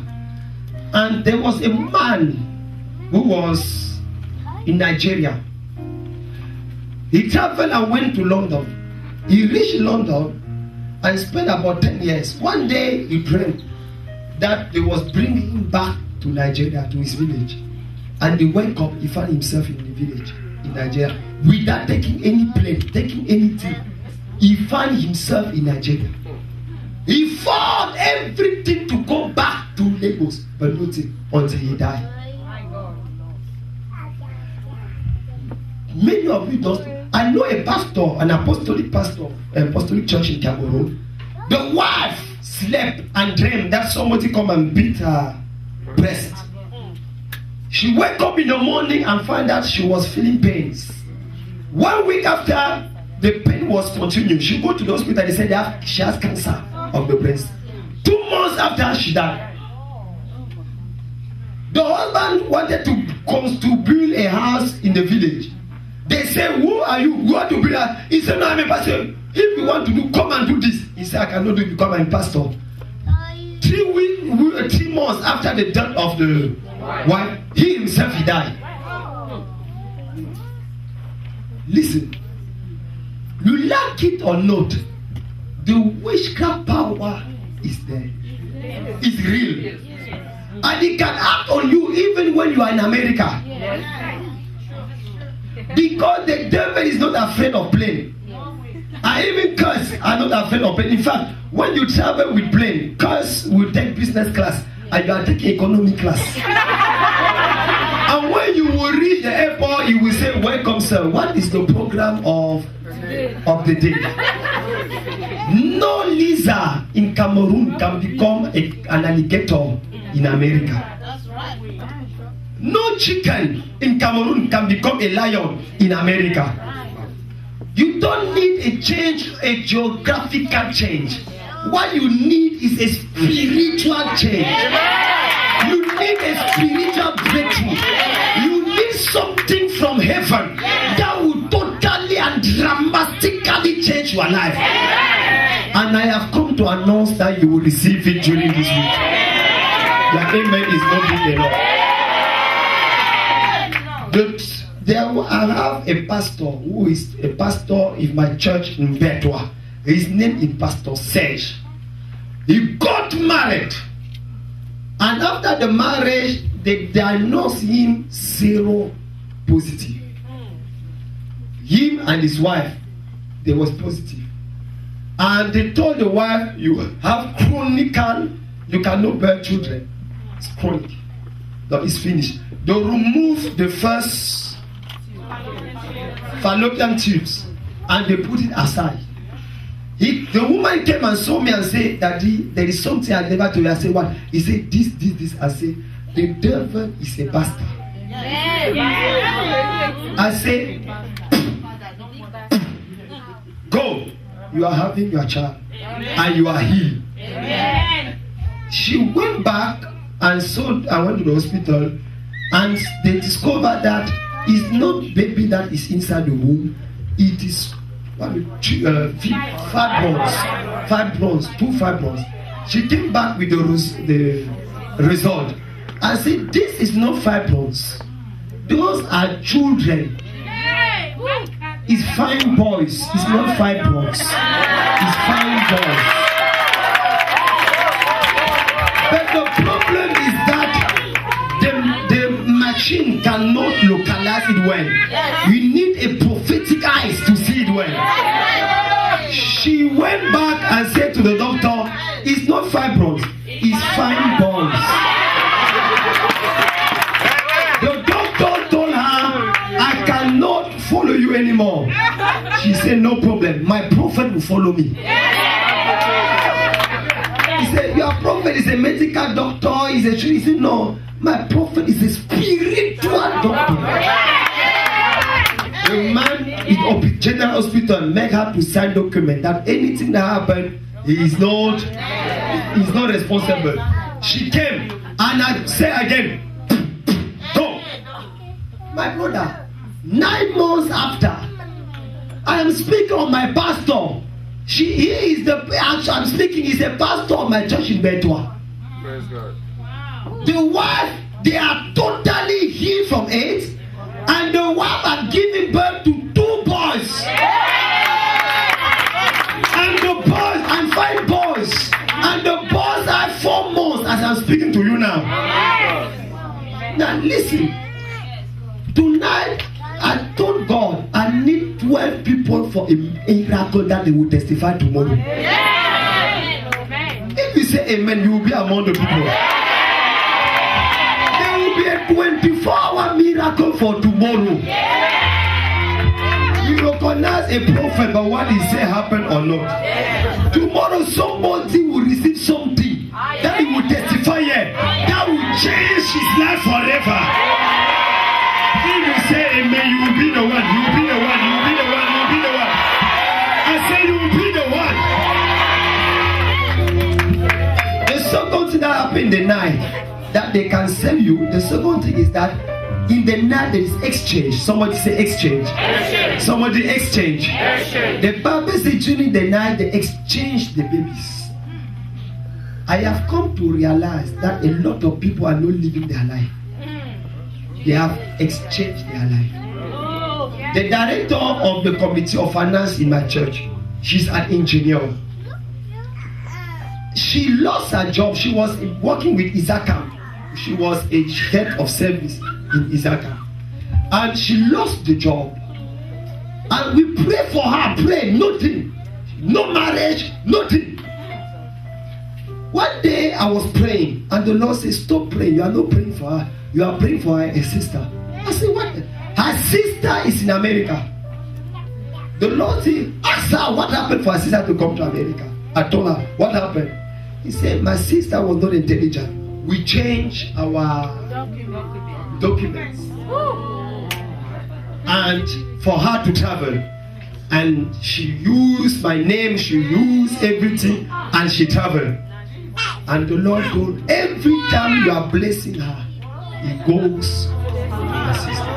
And there was a man who was in Nigeria. He traveled and went to London. He reached London and spent about 10 years. One day he dreamed that they was bringing him back to Nigeria, to his village. And he wake up, he found himself in the village in Nigeria without taking any plane, taking anything. He found himself in Nigeria. He fought everything to go back to Lagos, but nothing until he died. Many of you don't. I know a pastor, an apostolic pastor, an apostolic church in Cameroon. The wife slept and dreamed that somebody come and beat her breast. She woke up in the morning and found out she was feeling pains. 1 week after, the pain was continuing. She go to the hospital and they said that she has cancer of the breast. 2 months after, she died. The husband wanted to build a house in the village. They say, who are you? You want to build a house? He said, no, I'm a pastor. If you want to do, come and do this. He said, I cannot do it because I'm a pastor. 3 months after the death of the wife, he himself, he died. Listen, you like it or not, the witchcraft power is there. It's real. And it can act on you even when you are in America. Because the devil is not afraid of plane. I even curse are not afraid of plane. In fact, when you travel with plane, curse will take business class and you are taking economy class. And when you will reach the airport, you will say, welcome sir, what is the program of the day? No lizard in Cameroon can become an alligator in America. No chicken in Cameroon can become a lion in America. You don't need a change, a geographical change. What you need is a spiritual change. You need a spiritual breakthrough. You need something from heaven that will totally and dramatically change your life. And I have come to announce that you will receive it during this week. Your amen is not big enough. I have a pastor who is a pastor in my church in Betwa. His name is Pastor Serge. He got married. And after the marriage, they diagnosed him zero positive. Him and his wife, they was positive. And they told the wife, you have chronic, you cannot bear children. It's chronic. That is finished. They removed the first fallopian tubes and they put it aside. The woman came and saw me and said, Daddy, there is something I never told you. I said, what? He said, this. I said, the devil is a bastard. I said, go. You are having your child and you are healed. She went back and went to the hospital and they discovered that it's not baby that is inside the womb. It is fibroids, 2 fibroids. She came back with the result. I said, this is not fibroids. Those are children. It's fine boys. It's not fibroids. It's fine boys. But the problem is that the machine cannot localize it well. We need a prophetic eyes to see it well. She went back and said to the doctor, it's not fibroids, it's fine bones. The doctor told her, I cannot follow you anymore. She said, no problem. My prophet will follow me. He said, your prophet is a medical doctor. He said, no, my prophet is a spiritual doctor. The man in General Hospital make her to sign document that anything that happened, he's not responsible. She came and I say again, go. My brother, 9 months after, I am speaking of my pastor. I'm speaking, he's a pastor of my church in Betua. Praise God. The wife, they are totally healed from AIDS, and the wife had given birth to 2 boys. And the boys, and 5 boys. And the boys are 4 months as I'm speaking to you now. Now listen, tonight I told God I need 12 people for a miracle that they will testify tomorrow. If you say amen, you will be among the people. There will be a 24-hour miracle for tomorrow. You recognize a prophet, but what he say happen or not. Tomorrow somebody will receive something that he will testify here that will change his life forever. If you say amen, you will be the one. You will be the one. You will be the one. You will be the one. I say you will be the one. The second thing that happened in the night that they can sell you. The second thing is that in the night there is exchange. Somebody say exchange. Exchange. Somebody exchange. Exchange. The Bible says during the night they exchange the babies. I have come to realize that a lot of people are not living their life. They have exchanged their life. The director of the committee of finance in my church, she's an engineer. She lost her job. She was working with Isaka. She was a head of service in Isaka. And she lost the job. And we pray for her, pray, nothing. No marriage, nothing. One day I was praying and the Lord said, stop praying. You are not praying for her. You are praying for her, a sister. I said, what? Her sister is in America. The Lord said, ask her what happened for her sister to come to America. I told her, what happened? He said, my sister was not intelligent. We changed our documents. And for her to travel. And she used my name, she used everything, and she traveled. And the Lord told, every time you are blessing her, He goes to her sister.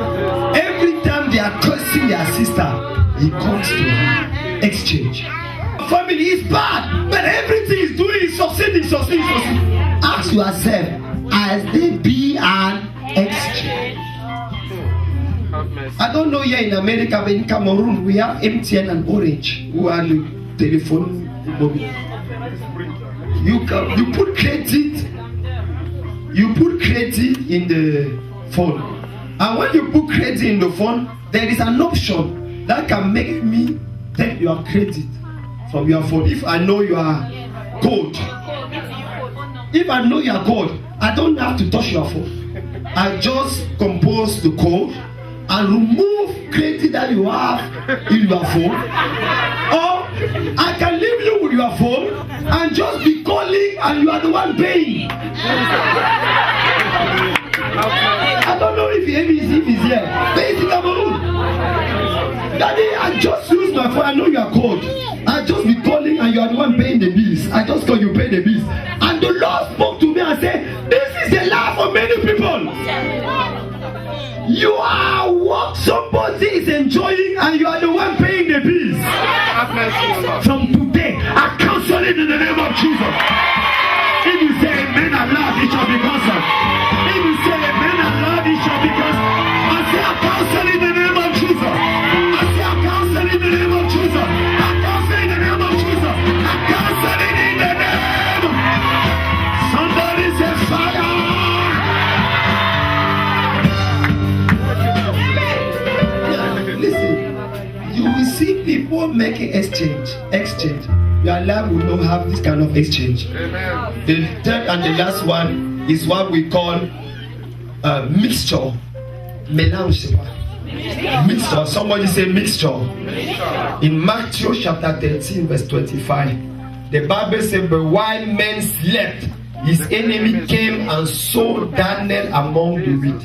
Every time they are cursing their sister, He comes to her. Exchange. Family is bad, but everything is doing is succeeding. Ask yourself, as they be an exchange. I don't know here in America, but in Cameroon we have MTN and Orange who are the telephone mobile. You put credit in the phone, and when you put credit in the phone, there is an option that can make me take your credit from your phone. If I know your code, I don't have to touch your phone. I just compose the code and remove credit that you have in your phone, or I can leave you with your phone and just be calling and you are the one paying. I don't know if he's here. Basic Cameroon. Daddy, I just use my phone. I know your code. I just be calling and you are the one paying the bills. I just call you pay the bills. And the Lord spoke to me and said, this is the life of many people. You are what somebody is enjoying and you are the one paying the bills. From today, I cancel it in the name of Jesus. If you say amen and loud, it shall be cancelled. If you say amen and loud, it shall be cancelled. I say I cancel in the name of Jesus. I say I cancel in the name of Jesus. I cancel in the name of Jesus. I cancel it in the name. Somebody say fire. Listen, you will see people making exchange. Your life will not have this kind of exchange. Amen. The third and the last one is what we call mixture, mélange. Mixture. Somebody say mixture. In Matthew chapter 13 verse 25, the Bible says, but while men slept, his enemy came and sowed Daniel among the wheat.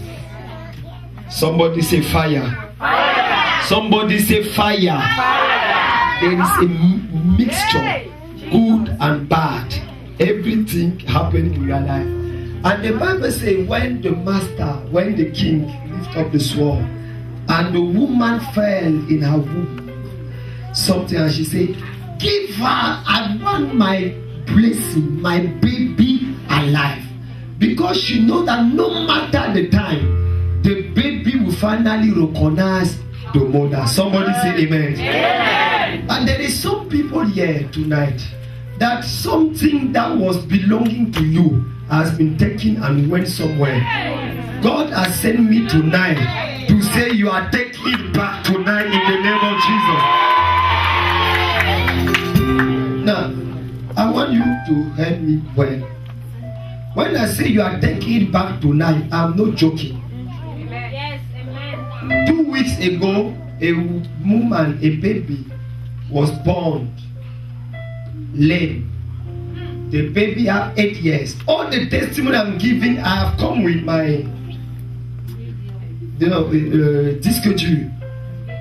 Somebody say fire. Fire. Somebody say fire. Fire. There is a mixture, good and bad. Everything happening in your life. And the Bible says when the king lifted up the sword and the woman fell in her womb, something, and she said, give her, I want my blessing, my baby alive. Because she knows that no matter the time, the baby will finally recognize the mother. Somebody say amen. Amen. And there is some people here tonight that something that was belonging to you has been taken and went somewhere. God has sent me tonight to say you are taking it back tonight in the name of Jesus. Now, I want you to help me well. When I say you are taking it back tonight, I'm not joking. Yes, amen. 2 weeks ago, a woman, a baby, was born lame. The baby had 8 years. All the testimony I'm giving, I have come with my, disc jockey,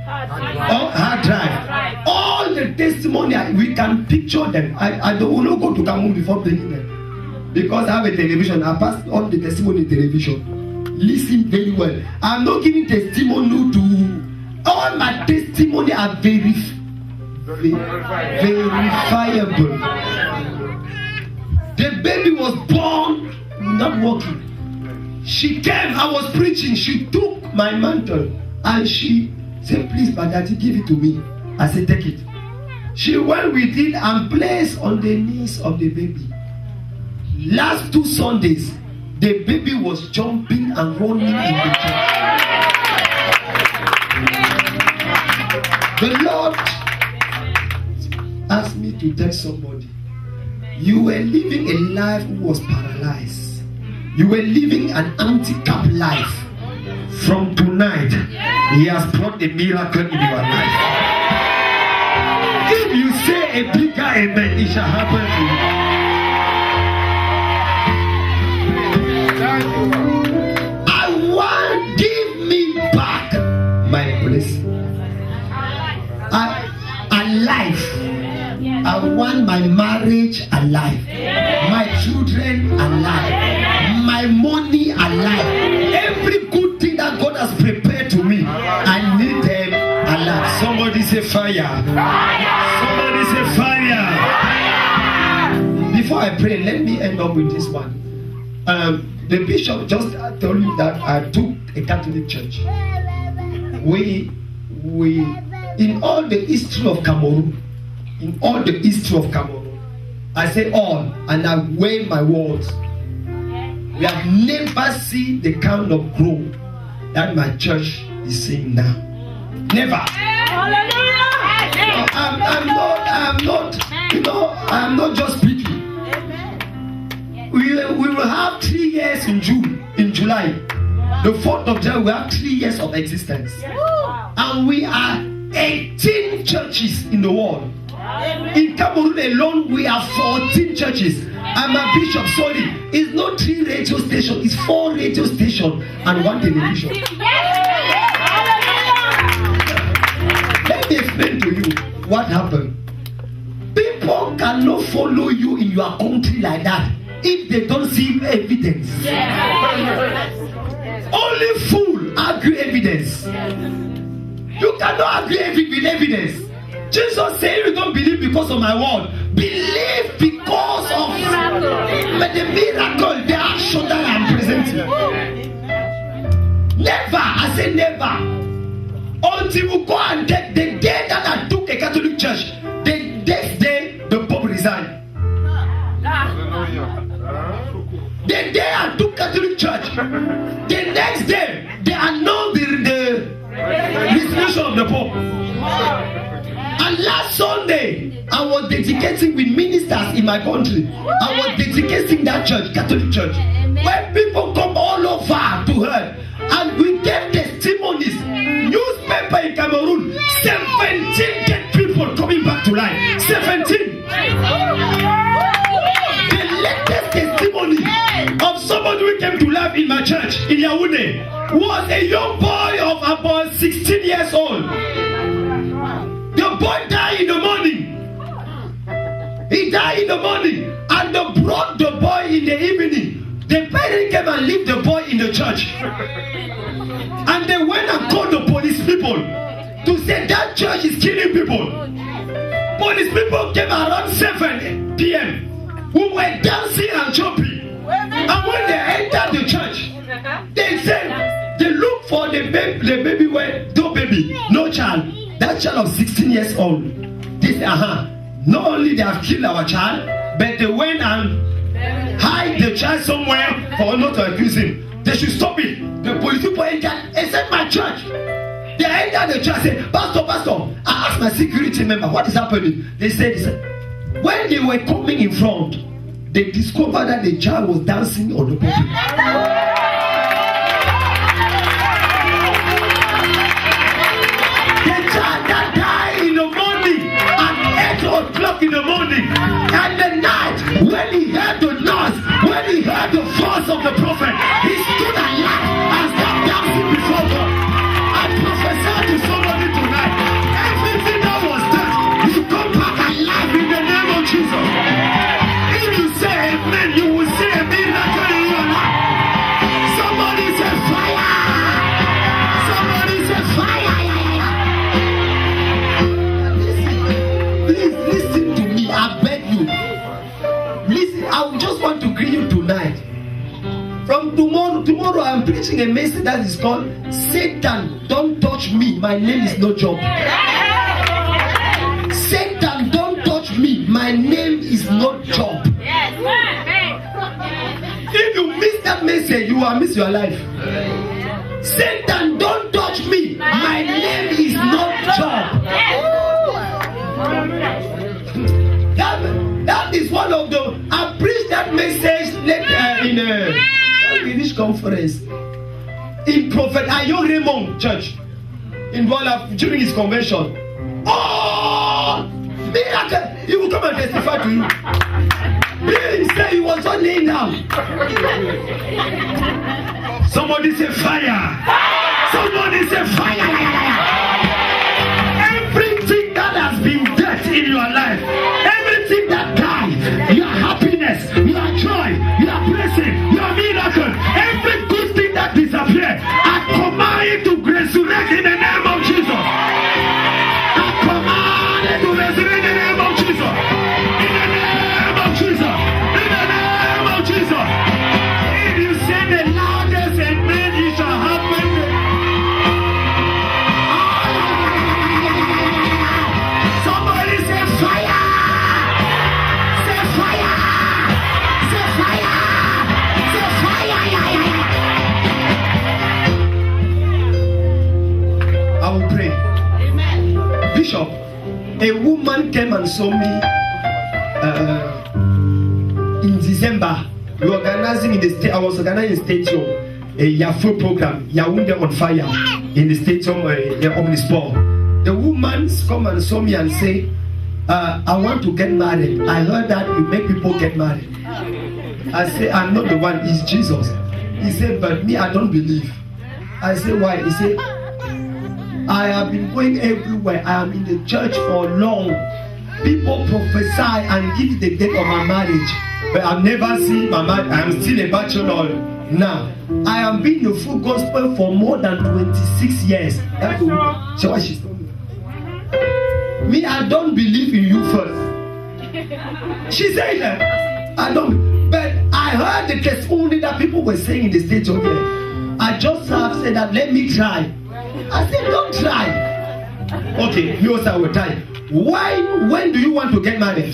hard drive. All the testimony, we can picture them. I don't want to go to Cameroon before bringing them. Because I have a television, I pass all the testimony television. Listen very well. I'm not giving testimony to all my testimony are verifiable. The baby was born not walking. She came, I was preaching, she took my mantle and she said, please, but Daddy, give it to me. I said, take it. She went with it and placed on the knees of the baby. Last 2 Sundays, the baby was jumping and running in the church. The Lord asked me to tell somebody, you were living a life who was paralyzed. You were living an handicapped life. From tonight, He has brought a miracle in your life. If you say a bigger amen, it shall happen to you. I want, give me back my blessing. Alive. I want my marriage alive, my children alive, my money alive. Every good thing that God has prepared to me, I need them alive. Somebody say fire. Somebody say fire. Before I pray, let me end up with this one. The bishop just told me that I took a Catholic church. We in all the history of Cameroon, I say all, and I weigh my words. We have never seen the kind of growth that my church is seeing now. Never. I'm not just speaking. We will have 3 years in July. The 4th of July, we have 3 years of existence. And we are 18 churches in the world. In Cameroon alone, we have 14 churches. I'm a bishop, sorry. It's not 3 radio stations, it's 4 radio stations and 1 television. Let me explain to you what happened. People cannot follow you in your country like that if they don't see evidence. Only fool argue evidence. You cannot agree with evidence. Jesus said, you don't believe because of my word. Believe because of the miracle, the action that I'm presenting. Never, I say never. Until you go and get the day that I took a Catholic church, the next day the Pope resigned. The day I took Catholic church, the next day they announced the resignation of the Pope. And last Sunday, I was dedicating with ministers in my country. I was dedicating that church, Catholic church, where people come all over to her. And we gave testimonies. newspaper in Cameroon, 17 dead people coming back to life. 17. The latest testimony of somebody who came to life in my church in Yaoundé was a young boy of about 16 years old. The boy died in the morning. He died in the morning, and they brought the boy in the evening. The parents came and left the boy in the church. And they went and called the police people to say that church is killing people. Police people came around 7 p.m. who were dancing and jumping. And when they entered the church, they said they looked for the baby where no baby, no child. That child of 16 years old. They said, not only they have killed our child, but they went and hide the child somewhere for not to accuse him. They should stop it. The police people entered and said, my church. They entered the church and said, Pastor, I asked my security member, what is happening? They said, when they were coming in front, they discovered that the child was dancing on the pulpit. The child that died in the morning at 8 o'clock in the morning, and the night when he heard the noise, when he heard the voice of the prophet, he stood alive and started dancing before God. I prophesy to somebody tonight, everything that was dead will come back alive in the name of Jesus. If you say amen, you will say a miracle in your life. Somebody say fire. Somebody say fire. Please listen to me, I beg you. Listen, I just want to greet you tonight. From tomorrow I'm preaching a message that is called Satan, don't touch me, my name is no job. Satan, don't touch me, my name is no job. If you miss that message, you will miss your life. Satan, don't touch me, my name is no job. That is one of the. I preached that message in a British conference in Prophet Ayo Raymond Church in Walla during his convention. Oh, miracle! He will come and testify to you. He said he was not laying down. Somebody say fire! Somebody say fire! Everything that has been dead in your life, everything that died, your happiness, your joy, your blessing, your miracle, every good thing that disappeared, I command it to resurrect in the name of Jesus. I command it to resurrect in the name of Jesus. In the name of Jesus. In the name of Jesus. If you say the loudest amen, it shall happen. Somebody say fire. Say fire. Say fire. Say fire. I will pray. Amen. Bishop, a woman came and saw me in December. We were organizing in the state. I was organizing a stadium, a Yafo program, Yaoundé on fire, in the stadium on the spot. The woman come and saw me and say, I want to get married. I heard that you make people get married. I say, I'm not the one, it's Jesus. He said, but me, I don't believe. I say, why? He said, I have been going everywhere. I am in the church for long. People prophesy and give the date of my marriage, but I've never seen my marriage. I am still a bachelor now. I have been in the full gospel for more than 26 years. That's what she told me. Me, I don't believe in you first. She said that. I don't. But I heard the testimony that people were saying in the stage of here. I just have said that, let me try. I said, don't try. Okay, you also will try. When do you want to get married?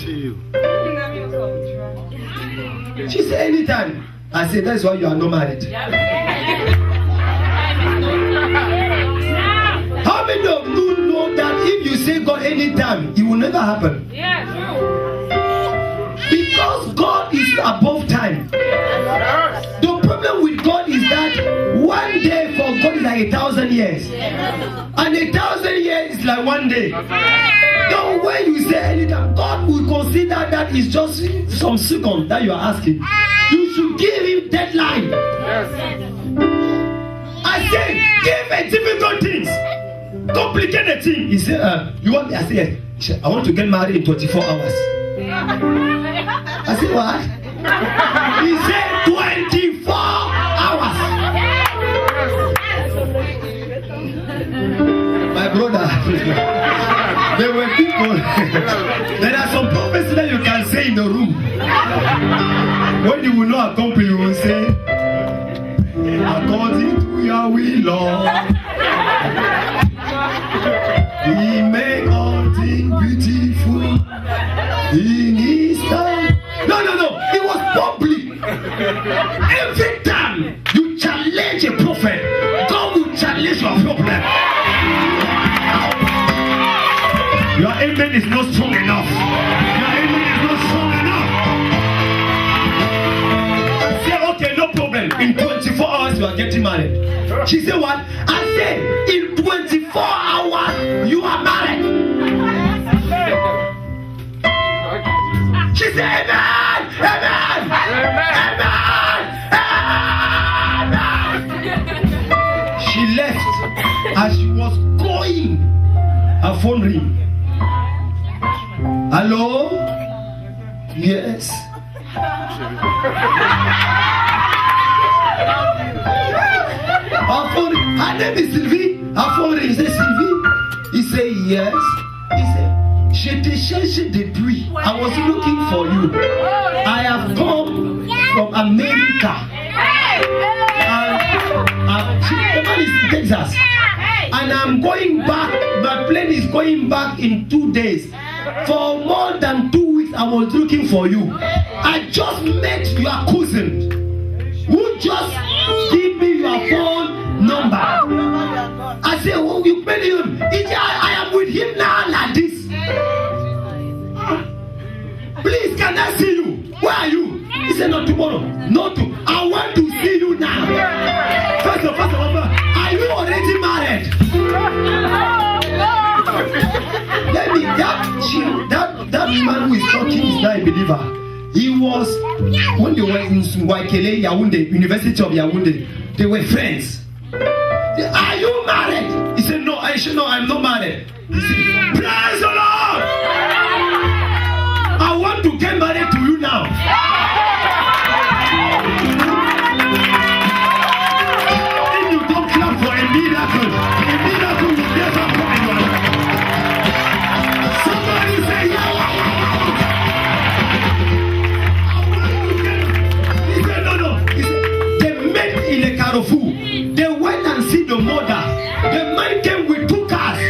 She said, anytime. I said, that's why you are not married. How many of you know that if you say God anytime, it will never happen? Because God is above time. The problem with God is that one day for God is like 1,000 years. 1,000 years is like one day. So when you say anytime, God will consider that is just some second that you are asking. You should give him deadline. I say, give a difficult things, complicated thing. He said, you want me? I said, I want to get married in 24 hours. I said, what? He said 24 hours. My brother, there were people. There are some prophecies that you can say in the room. When you will not accompany, you will say, according to your will, Lord, we make all things beautiful in his time. No. It was public. Every time you challenge a prophet, God will challenge your problem. Your amen is not strong enough. Your amen is not strong enough. Say, okay, no problem. In 24 hours, you are getting married. She said, what? I said, in 24 hours, you are married. She said, amen, amen, amen, amen. She left. As she was going, her phone ring. Hello? Yes. Her name is Sylvie. Her phone ring. He said, Sylvie? He said, yes. He said, je t'ai cherché depuis. I was looking for you. I have come from America. And is in Texas. And I'm going back. My plane is going back in 2 days. For more than 2 weeks, I was looking for you. I just met your cousin who just gave me your phone number. I said, oh, you met him. He said, I am with him now like this. Please, can I see you? Where are you? He said, not tomorrow. Not to. I want to see you now. First of all, are you already married? Let me, that man who is talking is not a believer. He was, when they were in Waikele, Yaoundé, University of Yaoundé, they were friends. Are you married? He said, no, I'm not married. He said, praise the Lord! I want to get married to you now. If you don't clap for a miracle will never come in your life. Somebody say, yeah. He said, no. He said, they met in a Carrefour. They went and see the mother. The man came with 2 cars.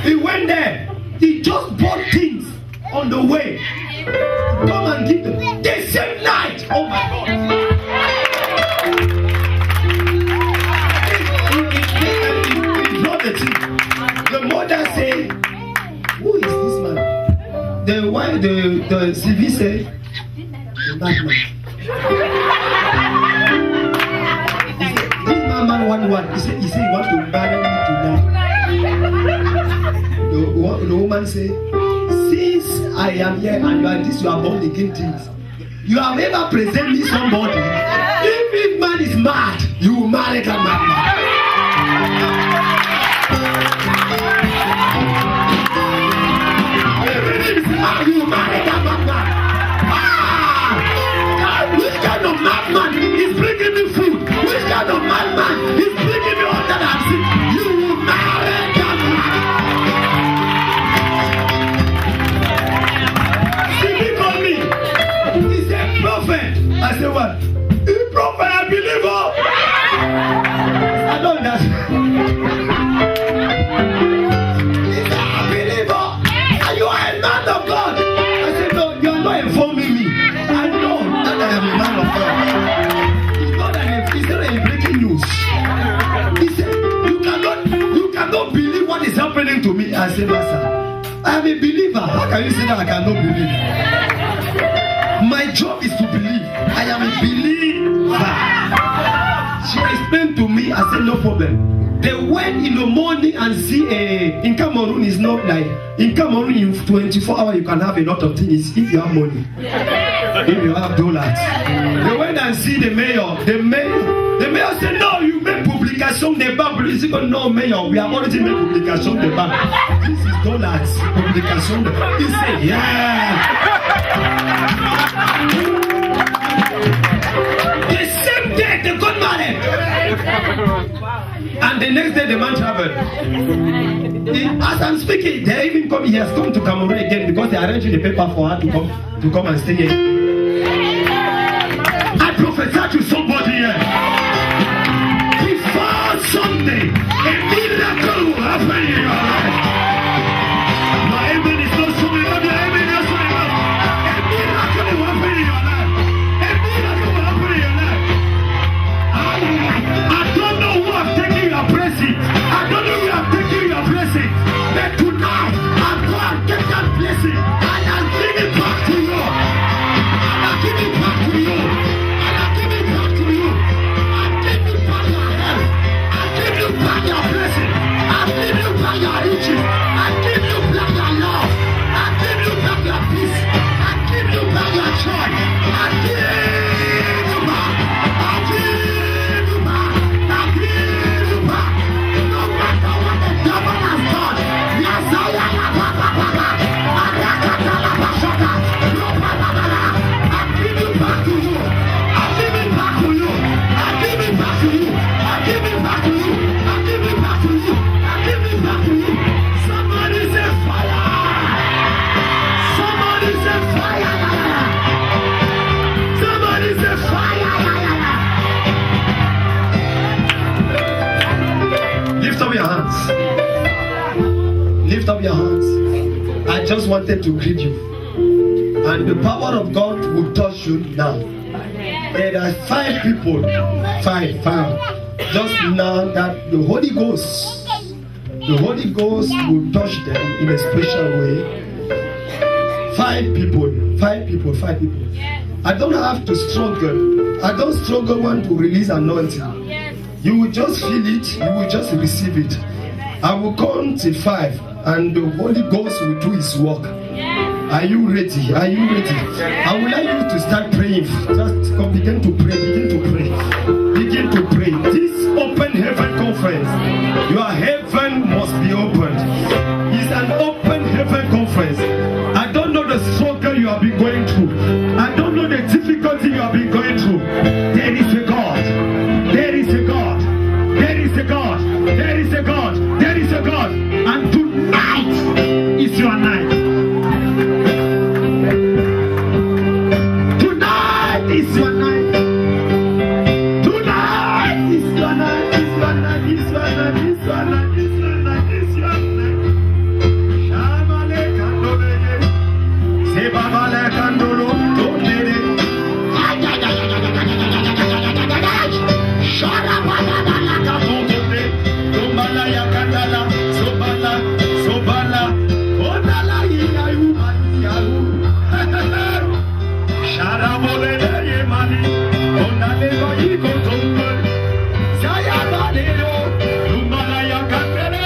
He went there. He just bought things on the way. Come and give them. The same night. Oh my God. It's not the thing. The mother said, who is this man? The wife, the CV said, the madman. This man want. He said, he want to marry me tonight. The woman said, since I am here and you are this, you are born again things. You have ever presented me somebody. If this man is mad, you will marry that madman. You will marry that madman. Which kind of madman is bringing me food? Which kind of madman is bringing me all that I'm sick? You will marry that madman. He said, prophet. I said, what? He prophet, I believe her. I don't understand. He said, I believe her. And you are a man of God. I said, no, you are not informing me. I know that I am a man of God. It's not a breaking news. He said, you cannot believe what is happening to me. I said, Master, I am a believer. How can you say that I cannot believe? My job is to believe. I am a believer. She explained to me see, I said, no problem. They went in the morning and see in Cameroon is not like, in Cameroon in 24 hours you can have a lot of things if you have money. If you have dollars. They went and see the mayor. The mayor said, no, you make publication de banque. He said, no, mayor, we have already made publication de banque. This is dollars. Publication de banque. He said, yeah. The same day they got married. And the next day the man traveled. As I'm speaking, they even come. He has come to Cameroon again because they arranged the paper for her to come and stay here. I prophesy to somebody here. Before Sunday, a miracle will happen in your life. My amen is not so enough. Your amen is not so enough. A miracle will happen in your life. A miracle will happen in your life. I don't know who I'm taking your blessing. I don't know who I'm taking your blessing. But tonight, I'm going to get that blessing and I'll give it back to you. And I'll give it back to you. And I'll give it back to you. I'll give you back your health. I'll give you back your blessing. I'll give you back your riches. I'll give you back your love. I'll give you back your peace. I'll give you back your joy. I'll give you back. I'll give you back. I'll give you back. No matter what the devil has done. I'll give it back to you. I'll give it back to you. I'll give it back to you. I'll give it back to you. I'll give it back to you. I'll give it back to you. Somebody say fire. Somebody say fire. Somebody say fire. Lift up your hands. Lift up your hands. I just wanted to greet you. And the power of God will touch you now. There are 5 people. Five. Just now that the Holy Ghost will touch them in a special way. 5 people. I don't have to struggle. I don't struggle when to release anointing. You will just feel it. You will just receive it. I will count to 5 and the Holy Ghost will do his work. Are you ready? Are you ready? I would like you to start praying. Just begin to pray. Begin to pray. This open heaven conference, your heaven must be opened. It's an open heaven conference. I don't know the struggle you have been going through. I don't know the difficulty you have been going through. There is a God. There is a God. There is a God. There is a God. There is a God. And tonight is your night. Tonight is your night. Tonight is your night. Is your night. Is your night. Is your night. Is your night. Is your night. Shamale kandole. Sebabale kandolo. Tondere. Sharabala kandole. Tombala yakandala. Sobala. Onala yayu. Sharabole yemani. Onale yiko tombe. Sayabale yo. Tombala yakandele.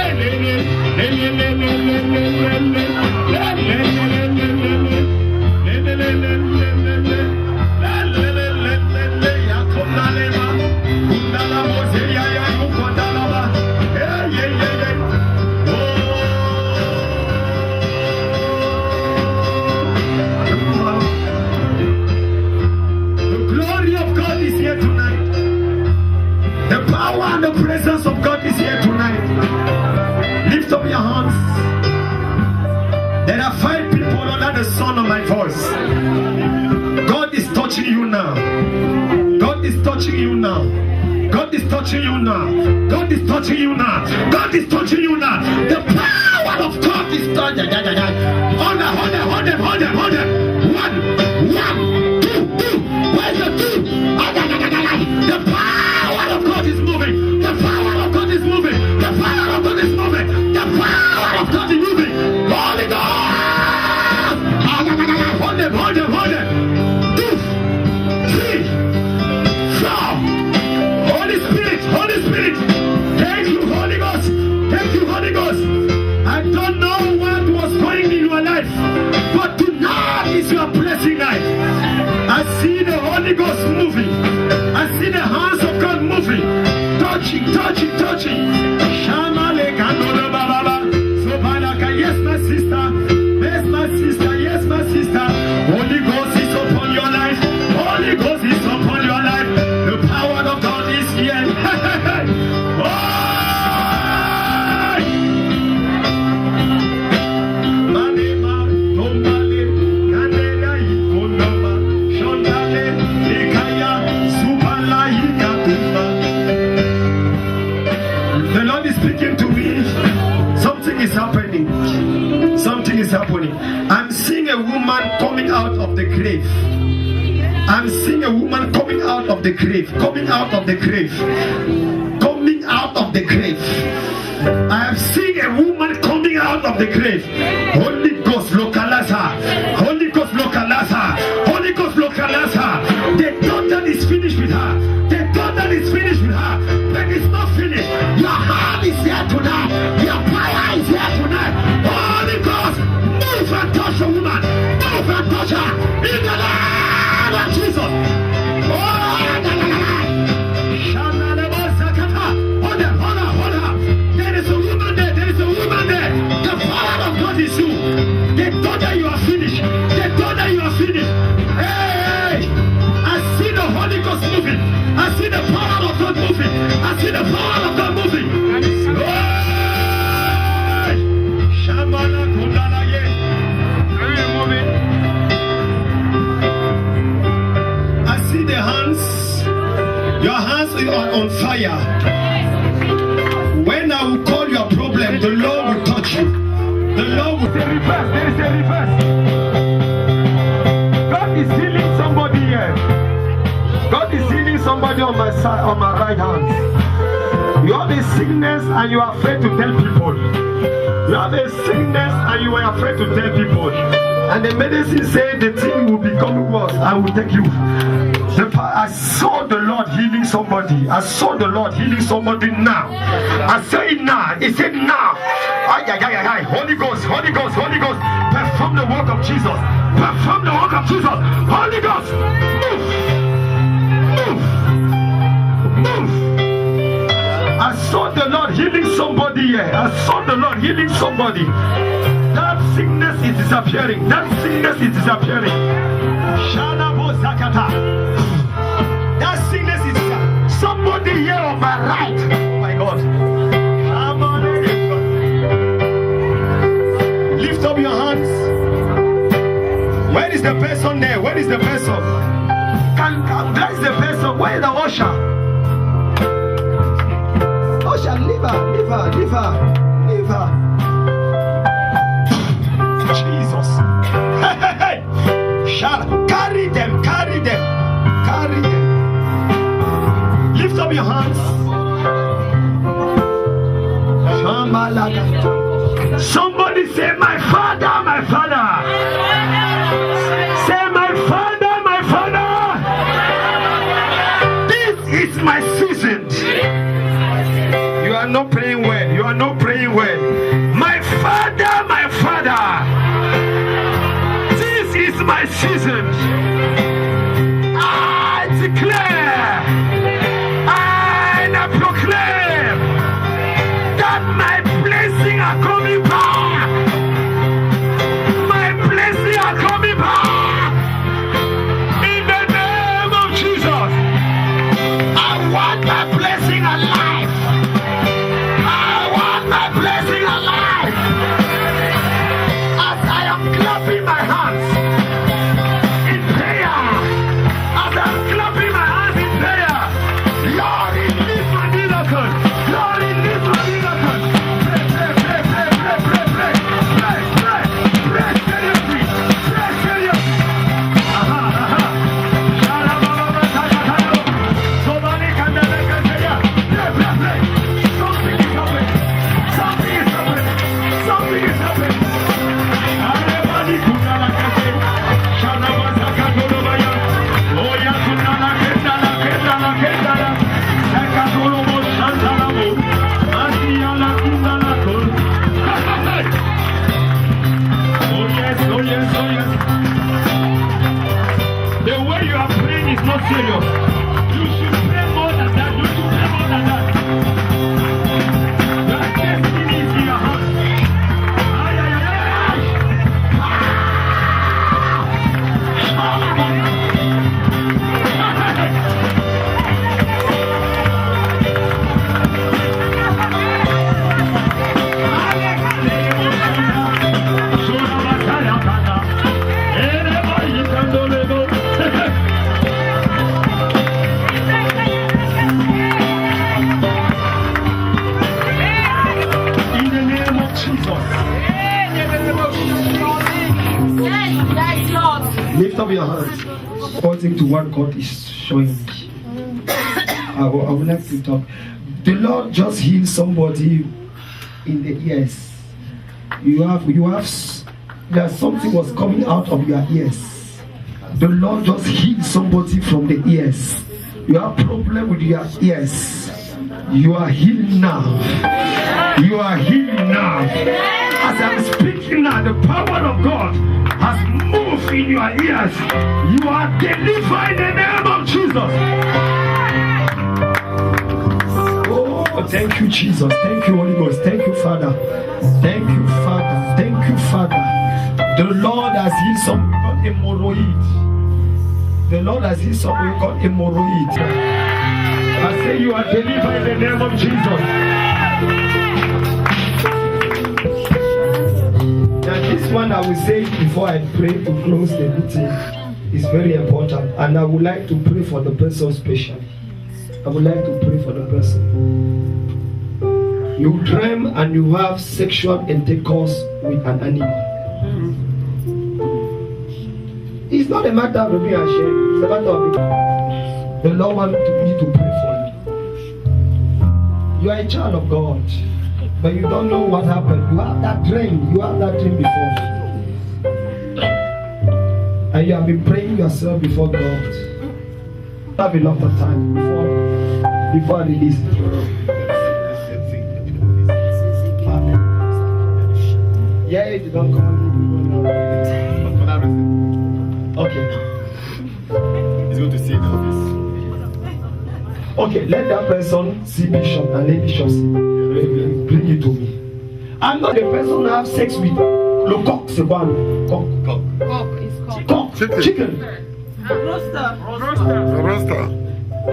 And the presence of God is here tonight. Lift up your hands. There are 5 people under the sound of my voice. God is touching you now. God is touching you now. God is touching you now. God is touching you now. God is touching you now. The power of God is touching. Hold them. 1, 2. Where's the 2? The power of God is moving. The power of God is moving. The power of God is moving. The power of God is moving. Holy God. Hold them. 2, 3, 4. Holy Spirit. But tonight is your blessing night. I see the Holy Ghost moving. I see the hands of God moving. Touching. Shamale kandolo baba. Sobalaka, yes, my sister. Yes, my sister. Yes, my sister. Holy Ghost is upon your life. Holy Ghost is upon your life. The power of God is here. The Lord is speaking to me. Something is happening. Something is happening. I'm seeing a woman coming out of the grave. I'm seeing a woman coming out of the grave. Coming out of the grave. Coming out of the grave. I am seeing a woman coming out of the grave. Holy Ghost localize her. Holy Ghost localize her. Holy Ghost localize her. The thought that is finished with her. The thought that is finished with her. But it's not finished. Your hand is here tonight. Your fire is here tonight. Holy Ghost, move and touch the woman. Move and touch her. In the name of Jesus. Oh, hold on. There is a woman there. The power of God is you. They thought that you are finished. Hey! I see the Holy Ghost moving. I see the power of God moving. Hey! Shamala kundala ye. I see the hands. Your hands are on fire. When I will call your problem, the Lord will touch you. The Lord will. There is a reverse. God is healing somebody here. God is healing somebody on my side, on my right hand. You have a sickness and you are afraid to tell people. You have a sickness and you are afraid to tell people. And the medicine said the thing will become worse. I will take you. I saw the Lord healing somebody. I saw the Lord healing somebody now. I say it now. He said now. Holy Ghost. Perform the work of Jesus. Holy Ghost. Move. I saw the Lord healing somebody here. That sickness is disappearing. Shalabo Zakata. That sickness is somebody here on my right. Oh my God. Lift up your hands. Where is the person there? Where is the person? Where is the person? Where is the usher? Usher, leave her. Jesus. Hey. Carry them. Lift up your hands. Somebody say, my father. Say, my father. This is my season. You are not praying well. My father. This is my season. I declare and I proclaim that my blessings are coming back. In the name of Jesus. I want my blessing alive. As I am clapping my hands in prayer, Lord, release my miracle. Pray seriously. Something is happening. serious. You should pray more than that. You should pray more than that. Your destiny is in your hands. Ay, ay, ay, Lift up your hands, pointing to what God is showing me. I would like to talk. The Lord just healed somebody in the ears. There's something was coming out of your ears. The Lord just healed somebody from the ears. You have problem with your ears. You are healed now. You are healed now. As I'm speaking now, the power of God has moved in your ears. You are delivered in the name of Jesus. Oh, thank you, Jesus. Thank you, Holy Ghost. Thank you, Father. Thank you, Father. Thank you, Father. The Lord has healed some got hemorrhoid. The Lord has healed some who got hemorrhoid. I say you are delivered in the name of Jesus. Now this one I will say before I pray to close the meeting is very important, and I would like to pray for the person specially. I would like to pray for the person. You dream and you have sexual intercourse with an animal. It's not a matter of being ashamed. It's a matter of the Lord wants me to pray for you. You are a child of God, but you don't know what happened. You have that dream. You have that dream before. And you have been praying yourself before God. Have a lot of time before I release it. Yeah, you don't come. Okay. He's going to see the office. Okay, let that person see Bishop and let Bishop see. Bring it to me. I'm not the person who have sex with. Le coq, c'est quoi? Coq. Coq. Chicken. Roster.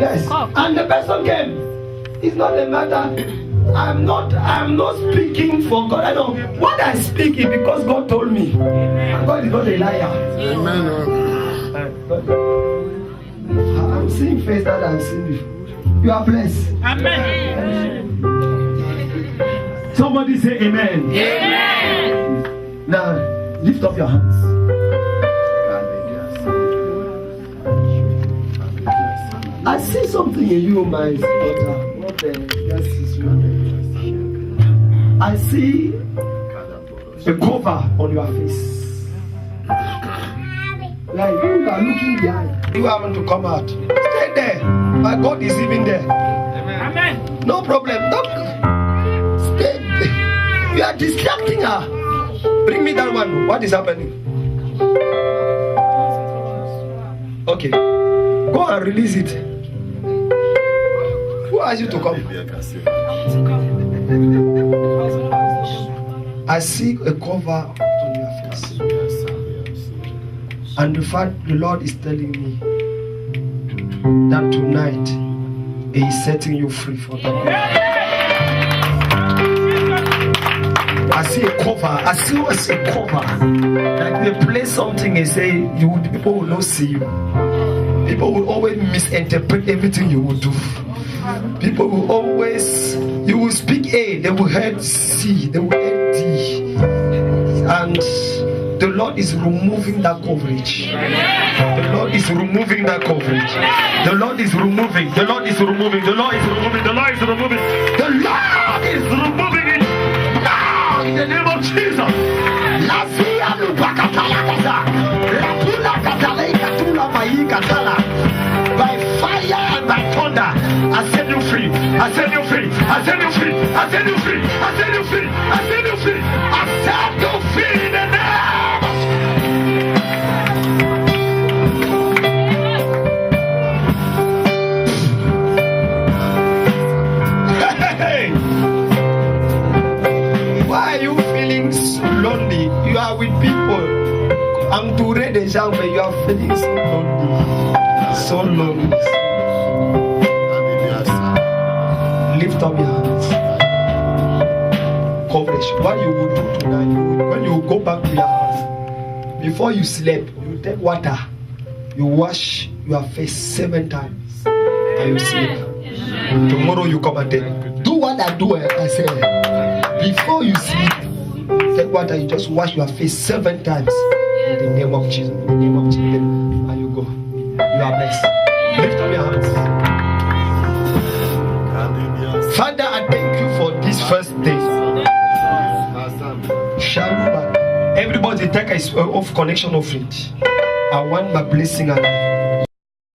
Yes. And the person came. It's not a matter. I'm not speaking for God. I know what I speak is because God told me. And God is not a liar. Amen. I'm seeing face that I've seen before. You are blessed. Amen. Somebody say amen. Amen. Now lift up your hands. I see something in you, my daughter. What the yes is you? I see a cover on your face. Like you are looking behind. You happen to come out. Stay there. My God is even there. Amen. No problem. Don't stay there. You are distracting her. Bring me that one. What is happening? Okay. Go and release it. Who asked you to come? I see a cover on your face. And the fact the Lord is telling me that tonight He is setting you free from that. I see a cover. I see what's a cover. Like they play something and say people will not see you. People will always misinterpret everything you will do. People will always, you will speak A, they will hear C, they will hear D. And the Lord is removing that coverage. The Lord is removing that coverage. The Lord is removing. The Lord is removing. The Lord is removing. The Lord is removing. The Lord is removing it now in the name of Jesus. By fire and by thunder, I set you free. I set you free. I set you free. I set you free. I set you free. I set you free. I set you free in the name. the shout, but you are feeling so lonely. So lonely. Lift up your hands. Coverage. What you will do tonight, when you go back to your house, before you sleep, you take water, you wash your face 7 times, and you sleep. Tomorrow you come and do what I do. I say, before you sleep, take water, you just wash your face 7 times. In the name of Jesus. In the name of Jesus. And you go. You are blessed. Lift up your hands. Father, I thank you for this first day. Everybody take a of connection offering. I want my blessing and